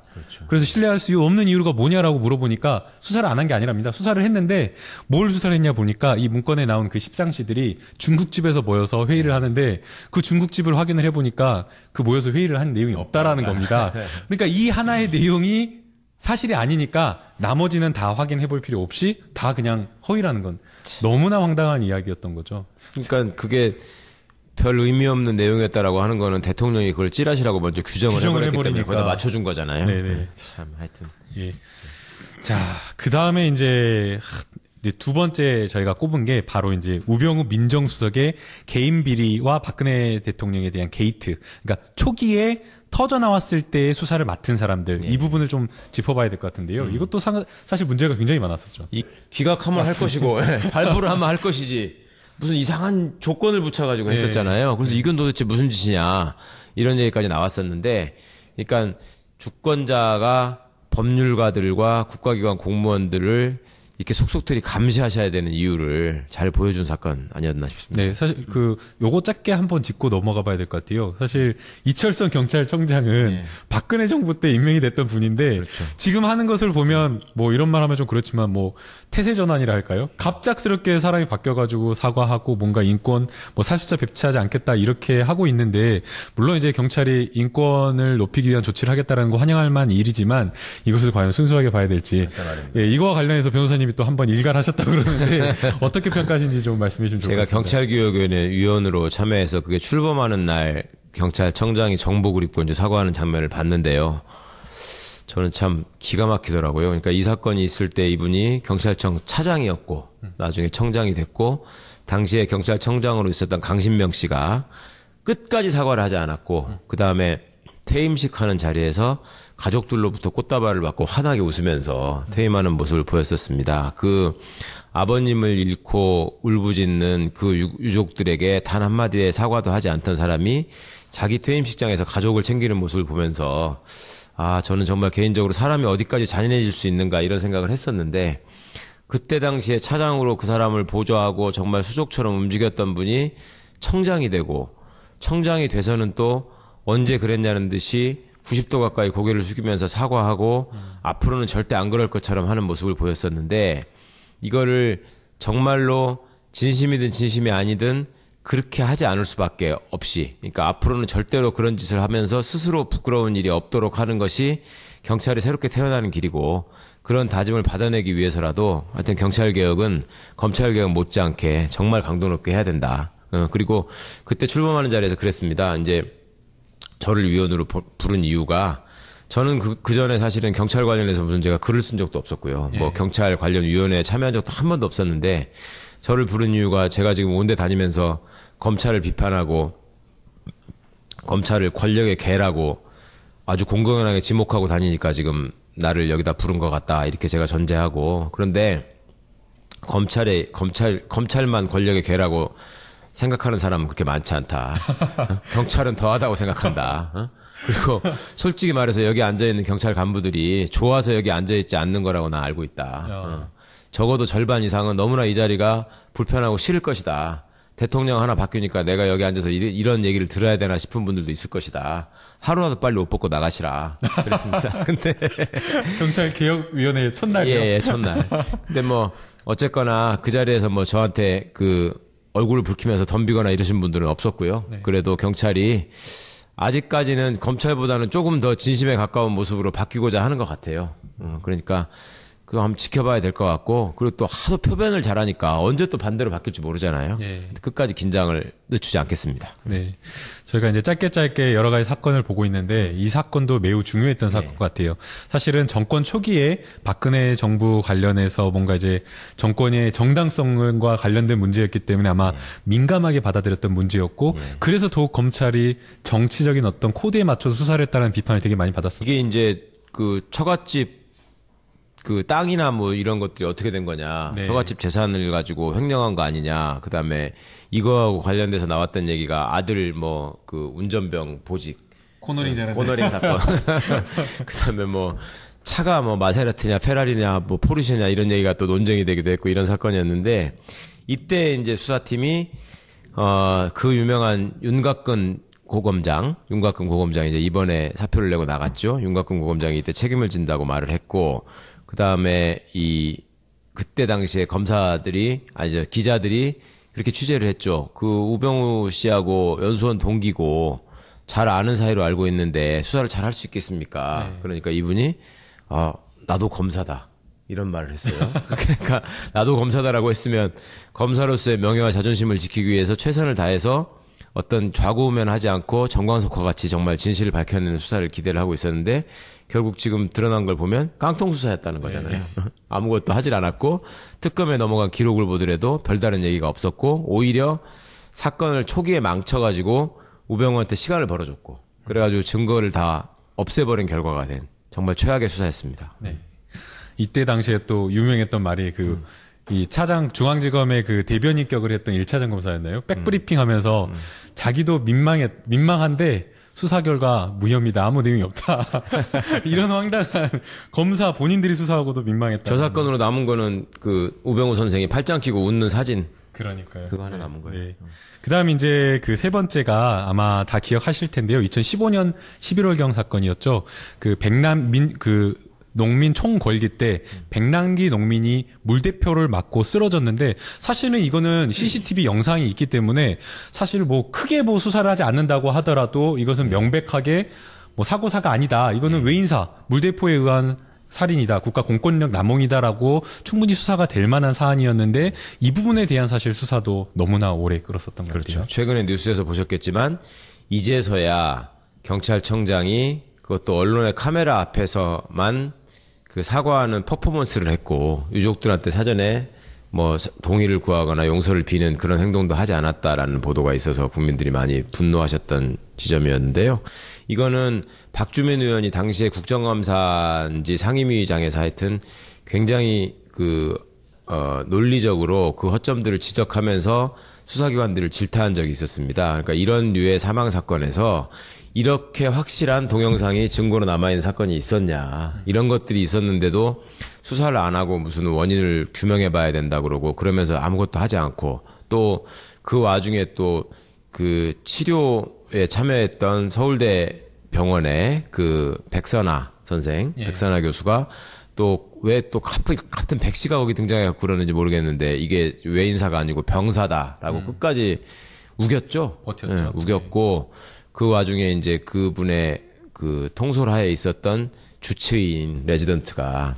그래서 신뢰할 수 없는 이유가 뭐냐라고 물어보니까 수사를 안 한 게 아니랍니다. 수사를 했는데 뭘 수사를 했냐 보니까 이 문건에 나온 그 십상시들이 중국집에서 모여서 회의를 하는데 그 중국집을 확인을 해보니까 그 모여서 회의를 한 내용이 없다라는 겁니다. 그러니까 이 하나의 내용이 사실이 아니니까 나머지는 다 확인해 볼 필요 없이 다 그냥 허위라는 건 너무나 황당한 이야기였던 거죠. 그러니까 그게 별 의미 없는 내용이었다라고 하는 거는 대통령이 그걸 찌라시라고 먼저 규정을 해버렸기 때문에 해버리니까. 거기다 맞춰준 거잖아요. 네네. 참 하여튼. 예. 자, 그 다음에 이제 두 번째 저희가 꼽은 게 바로 이제 우병우 민정수석의 개인 비리와 박근혜 대통령에 대한 게이트. 그러니까 초기에 터져 나왔을 때 수사를 맡은 사람들 이 부분을 좀 짚어봐야 될 것 같은데요. 이것도 사실 문제가 굉장히 많았었죠. 기각하면 할 것이고 발부를 하면 할 것이지 무슨 이상한 조건을 붙여가지고 했었잖아요. 그래서 이건 도대체 무슨 짓이냐 이런 얘기까지 나왔었는데, 그러니까 주권자가 법률가들과 국가기관 공무원들을 이렇게 속속들이 감시하셔야 되는 이유를 잘 보여준 사건 아니었나 싶습니다. 네, 사실 요거 짧게 한번 짚고 넘어가 봐야 될 것 같아요. 사실 이철성 경찰청장은 박근혜 정부 때 임명이 됐던 분인데 지금 하는 것을 보면 뭐 이런 말 하면 좀 그렇지만 뭐 태세 전환이라 할까요? 갑작스럽게 사람이 바뀌어가지고 사과하고 뭔가 인권 뭐 살수자 배치하지 않겠다 이렇게 하고 있는데, 물론 이제 경찰이 인권을 높이기 위한 조치를 하겠다라는 거 환영할 만한 일이지만 이것을 과연 순수하게 봐야 될지, 예, 이거와 관련해서 변호사님이 또 한번 일갈하셨다고 그러는데 어떻게 평가하시는지 좀 말씀해 주시면 좋겠습니다. 제가 경찰개혁위원회 위원으로 참여해서 그게 출범하는 날 경찰청장이 정복을 입고 이제 사과하는 장면을 봤는데요. 저는 참 기가 막히더라고요. 그러니까 이 사건이 있을 때 이분이 경찰청 차장이었고 나중에 청장이 됐고, 당시에 경찰청장으로 있었던 강신명 씨가 끝까지 사과를 하지 않았고 그 다음에 퇴임식 하는 자리에서 가족들로부터 꽃다발을 받고 환하게 웃으면서 퇴임하는 모습을 보였었습니다. 그 아버님을 잃고 울부짖는 그 유족들에게 단 한마디의 사과도 하지 않던 사람이 자기 퇴임식장에서 가족을 챙기는 모습을 보면서 저는 정말 개인적으로 사람이 어디까지 잔인해질 수 있는가 이런 생각을 했었는데, 그때 당시에 차장으로 그 사람을 보조하고 정말 수족처럼 움직였던 분이 청장이 되고 청장이 돼서는 또 언제 그랬냐는 듯이 90도 가까이 고개를 숙이면서 사과하고 앞으로는 절대 안 그럴 것처럼 하는 모습을 보였었는데 이거를 정말로 진심이든 진심이 아니든 그렇게 하지 않을 수밖에 없이 그러니까 앞으로는 절대로 그런 짓을 하면서 스스로 부끄러운 일이 없도록 하는 것이 경찰이 새롭게 태어나는 길이고 그런 다짐을 받아내기 위해서라도 하여튼 경찰개혁은 검찰개혁 못지않게 정말 강도 높게 해야 된다. 그리고 그때 출범하는 자리에서 그랬습니다. 이제 저를 위원으로 부른 이유가 저는 그 전에 사실은 경찰 관련해서 무슨 제가 글을 쓴 적도 없었고요. 뭐 경찰 관련 위원회에 참여한 적도 한 번도 없었는데 저를 부른 이유가 제가 지금 온데 다니면서 검찰을 비판하고 검찰을 권력의 개라고 아주 공공연하게 지목하고 다니니까 지금 나를 여기다 부른 것 같다 이렇게 제가 전제하고 그런데 검찰만 권력의 개라고 생각하는 사람은 그렇게 많지 않다. 경찰은 더하다고 생각한다. 그리고 솔직히 말해서 여기 앉아있는 경찰 간부들이 좋아서 여기 앉아있지 않는 거라고 나 알고 있다. 적어도 절반 이상은 너무나 이 자리가 불편하고 싫을 것이다. 대통령 하나 바뀌니까 내가 여기 앉아서 이런 얘기를 들어야 되나 싶은 분들도 있을 것이다. 하루라도 빨리 옷 벗고 나가시라. 그랬습니다. 근데 경찰개혁위원회 첫날이요? 예, 첫날. 근데 뭐 어쨌거나 그 자리에서 뭐 저한테 그 얼굴을 붉히면서 덤비거나 이러신 분들은 없었고요. 네. 그래도 경찰이 아직까지는 검찰보다는 조금 더 진심에 가까운 모습으로 바뀌고자 하는 것 같아요. 그러니까 그거 한번 지켜봐야 될 것 같고 그리고 또 하도 표변을 잘하니까 언제 또 반대로 바뀔지 모르잖아요. 네. 끝까지 긴장을 늦추지 않겠습니다. 네, 저희가 이제 짧게 여러 가지 사건을 보고 있는데 이 사건도 매우 중요했던 사건 같아요. 사실은 정권 초기에 박근혜 정부 관련해서 뭔가 이제 정권의 정당성과 관련된 문제였기 때문에 아마 민감하게 받아들였던 문제였고 그래서 더욱 검찰이 정치적인 어떤 코드에 맞춰서 수사를 했다는 비판을 되게 많이 받았어요. 이게 이제 그 처갓집 그 땅이나 뭐 이런 것들이 어떻게 된 거냐. 네. 처갓집 재산을 가지고 횡령한 거 아니냐. 그다음에 이거하고 관련돼서 나왔던 얘기가 아들 뭐 그 운전병 보직. 코너링 사건. 그다음에 뭐 차가 뭐 마세라티냐 페라리냐 뭐 포르쉐냐 이런 얘기가 또 논쟁이 되기도 했고 이런 사건이었는데 이때 이제 수사팀이 그 유명한 윤곽근 고검장이 이제 이번에 사표를 내고 나갔죠. 윤곽근 고검장이 이때 책임을 진다고 말을 했고 그다음에 그때 당시에 기자들이 그렇게 취재를 했죠. 그 우병우 씨하고 연수원 동기고 잘 아는 사이로 알고 있는데 수사를 잘 할 수 있겠습니까? 네. 그러니까 이분이 나도 검사다. 이런 말을 했어요. 그러니까 나도 검사다라고 했으면 검사로서의 명예와 자존심을 지키기 위해서 최선을 다해서 어떤 좌고우면하지 않고 정광석과 같이 정말 진실을 밝혀내는 수사를 기대를 하고 있었는데 결국 지금 드러난 걸 보면 깡통 수사였다는 거잖아요. 네. 아무것도 하질 않았고 특검에 넘어간 기록을 보더라도 별다른 얘기가 없었고 오히려 사건을 초기에 망쳐가지고 우병우한테 시간을 벌어줬고 그래가지고 증거를 다 없애버린 결과가 된 정말 최악의 수사였습니다. 네. 이때 당시에 또 유명했던 말이 이 차장 중앙지검의 그 대변 인격을 했던 1차장 검사였나요? 백브리핑 하면서 자기도 민망한데 수사 결과 무혐의다. 아무 내용이 없다. 이런 황당한 검사 본인들이 수사하고도 민망했다. 저 사건으로 남은 거는 그 우병우 선생이 팔짱 끼고 웃는 사진. 그러니까요. 그거 하나 남은 거예요. 네. 그다음 이제 그 세 번째가 아마 다 기억하실 텐데요. 2015년 11월경 사건이었죠. 그 농민 총궐기 때 백남기 농민이 물대포를 맞고 쓰러졌는데 사실은 이거는 CCTV 영상이 있기 때문에 사실 뭐 크게 뭐 수사를 하지 않는다고 하더라도 이것은 명백하게 뭐 사고사가 아니다. 이거는 외인사, 물대포에 의한 살인이다. 국가 공권력 남용이다라고 충분히 수사가 될 만한 사안이었는데 이 부분에 대한 사실 수사도 너무나 오래 끌었었던 것 같아요. 그렇죠. 최근에 뉴스에서 보셨겠지만 이제서야 경찰청장이 그것도 언론의 카메라 앞에서만 그 사과하는 퍼포먼스를 했고 유족들한테 사전에 뭐 동의를 구하거나 용서를 비는 그런 행동도 하지 않았다라는 보도가 있어서 국민들이 많이 분노하셨던 지점이었는데요. 이거는 박주민 의원이 당시에 국정감사인지 상임위의장에서 하여튼 굉장히 논리적으로 그 허점들을 지적하면서 수사기관들을 질타한 적이 있었습니다. 그러니까 이런 류의 사망 사건에서 이렇게 확실한 동영상이 증거로 남아있는 사건이 있었냐. 이런 것들이 있었는데도 수사를 안 하고 무슨 원인을 규명해 봐야 된다 그러고 그러면서 아무것도 하지 않고 또 그 와중에 또 그 치료에 참여했던 서울대 병원의 그 백선아 선생, 예. 백선아 교수가 또 왜 또 같은 백 씨가 거기 등장해서 그러는지 모르겠는데 이게 외인사가 아니고 병사다라고 끝까지 우겼죠. 버텼죠. 예, 우겼고 그 와중에 이제 그분의 그 통솔하에 있었던 주치의인 레지던트가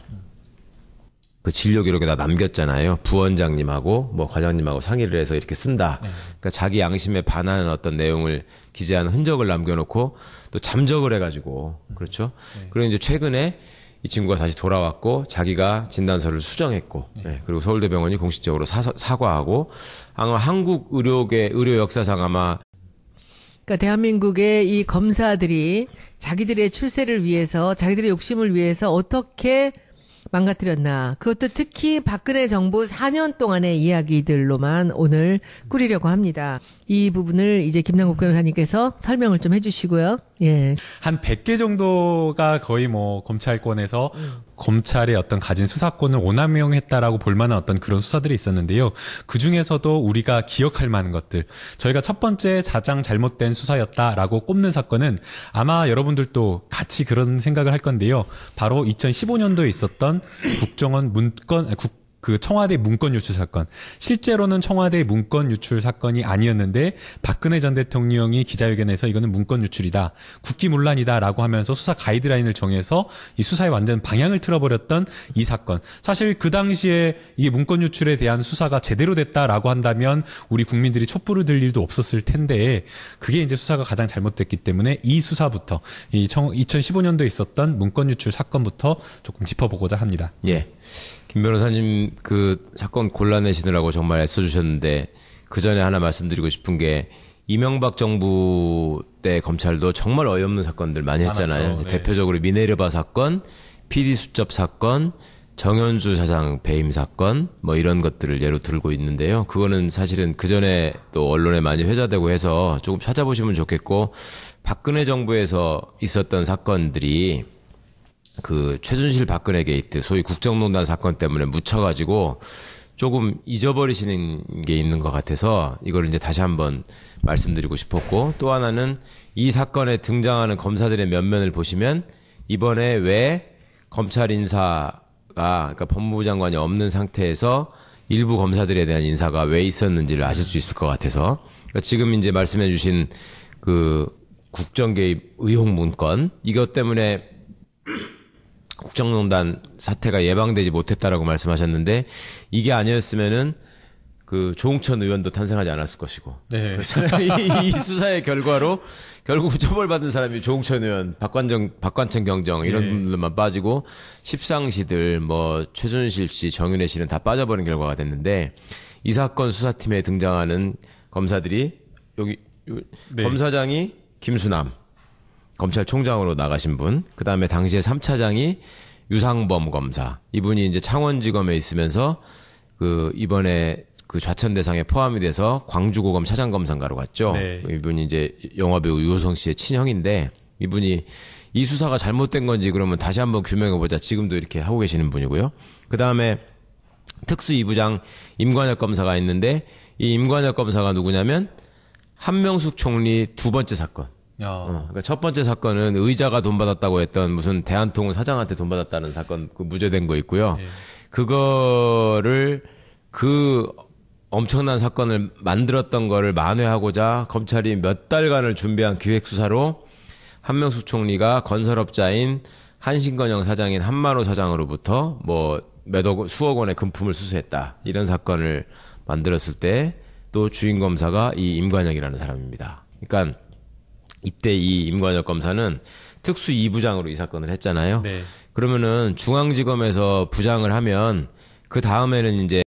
그 진료 기록에다 남겼잖아요. 부원장님하고 뭐 과장님하고 상의를 해서 이렇게 쓴다. 그러니까 자기 양심에 반하는 어떤 내용을 기재한 흔적을 남겨놓고 또 잠적을 해가지고 그렇죠. 그리고 이제 최근에 이 친구가 다시 돌아왔고 자기가 진단서를 수정했고 그리고 서울대병원이 공식적으로 사과하고 아마 한국 의료계 의료 역사상 아마 그러니까 대한민국의 이 검사들이 자기들의 출세를 위해서 자기들의 욕심을 위해서 어떻게 망가뜨렸나. 그것도 특히 박근혜 정부 4년 동안의 이야기들로만 오늘 꾸리려고 합니다. 이 부분을 이제 김남국 변호사님께서 설명을 좀 해주시고요. 예. 한 100개 정도가 거의 뭐 검찰권에서 검찰의 어떤 가진 수사권을 오남용했다라고 볼 만한 어떤 그런 수사들이 있었는데요. 그 중에서도 우리가 기억할 만한 것들. 저희가 첫 번째 가장 잘못된 수사였다라고 꼽는 사건은 아마 여러분들도 같이 그런 생각을 할 건데요. 바로 2015년도에 있었던 국정원 문건, 그 청와대 문건 유출 사건. 실제로는 청와대 문건 유출 사건이 아니었는데 박근혜 전 대통령이 기자회견에서 이거는 문건 유출이다. 국기문란이다라고 하면서 수사 가이드라인을 정해서 이 수사의 완전 방향을 틀어버렸던 이 사건. 사실 그 당시에 이게 문건 유출에 대한 수사가 제대로 됐다라고 한다면 우리 국민들이 촛불을 들 일도 없었을 텐데 그게 이제 수사가 가장 잘못됐기 때문에 이 수사부터 이 2015년도에 있었던 문건 유출 사건부터 조금 짚어보고자 합니다. 예. 김 변호사님 그 사건 골라내시느라고 정말 애써주셨는데 그 전에 하나 말씀드리고 싶은 게 이명박 정부 때 검찰도 정말 어이없는 사건들 많이 했잖아요. 많았죠. 네. 대표적으로 미네르바 사건, PD 수첩 사건, 정현주 사장 배임 사건 뭐 이런 것들을 예로 들고 있는데요. 그거는 사실은 그 전에 또 언론에 많이 회자되고 해서 조금 찾아보시면 좋겠고 박근혜 정부에서 있었던 사건들이 그 최순실 박근혜 게이트 소위 국정농단 사건 때문에 묻혀가지고 조금 잊어버리시는 게 있는 것 같아서 이걸 이제 다시 한번 말씀드리고 싶었고 또 하나는 이 사건에 등장하는 검사들의 면면을 보시면 이번에 왜 검찰 인사가 그러니까 법무부 장관이 없는 상태에서 일부 검사들에 대한 인사가 왜 있었는지를 아실 수 있을 것 같아서 그러니까 지금 이제 말씀해 주신 그 국정 개입 의혹 문건 이것 때문에 국정농단 사태가 예방되지 못했다라고 말씀하셨는데 이게 아니었으면은 그 조홍천 의원도 탄생하지 않았을 것이고 네. 이 수사의 결과로 결국 처벌받은 사람이 조홍천 의원, 박관청 경정 이런 네. 분들만 빠지고 십상시들 뭐 최순실 씨, 정윤회 씨는 다 빠져버린 결과가 됐는데 이 사건 수사팀에 등장하는 검사들이 여기 네. 검사장이 김수남 검찰총장으로 나가신 분, 그 다음에 당시에 3차장이 유상범 검사. 이분이 이제 창원지검에 있으면서 그 이번에 그 좌천 대상에 포함이 돼서 광주고검 차장검사인가로 갔죠. 네. 이분이 이제 영화배우 유호성 씨의 친형인데 이분이 이 수사가 잘못된 건지 그러면 다시 한번 규명해보자. 지금도 이렇게 하고 계시는 분이고요. 그 다음에 특수 2부장 임관혁 검사가 있는데 이 임관혁 검사가 누구냐면 한명숙 총리 두 번째 사건. 그러니까 첫 번째 사건은 의자가 돈 받았다고 했던 무슨 대한통운 사장한테 돈 받았다는 사건 그 무죄된 거 있고요. 예. 그거를 그 엄청난 사건을 만들었던 거를 만회하고자 검찰이 몇 달간을 준비한 기획수사로 한명숙 총리가 건설업자인 한신건영 사장인 한만호 사장으로부터 뭐 수억 원의 금품을 수수했다. 이런 사건을 만들었을 때 또 주인 검사가 이 임관혁이라는 사람입니다. 그러니까 이때 이 임관혁 검사는 특수 2부장으로 이 사건을 했잖아요. 네. 그러면은 중앙지검에서 부장을 하면 그 다음에는 이제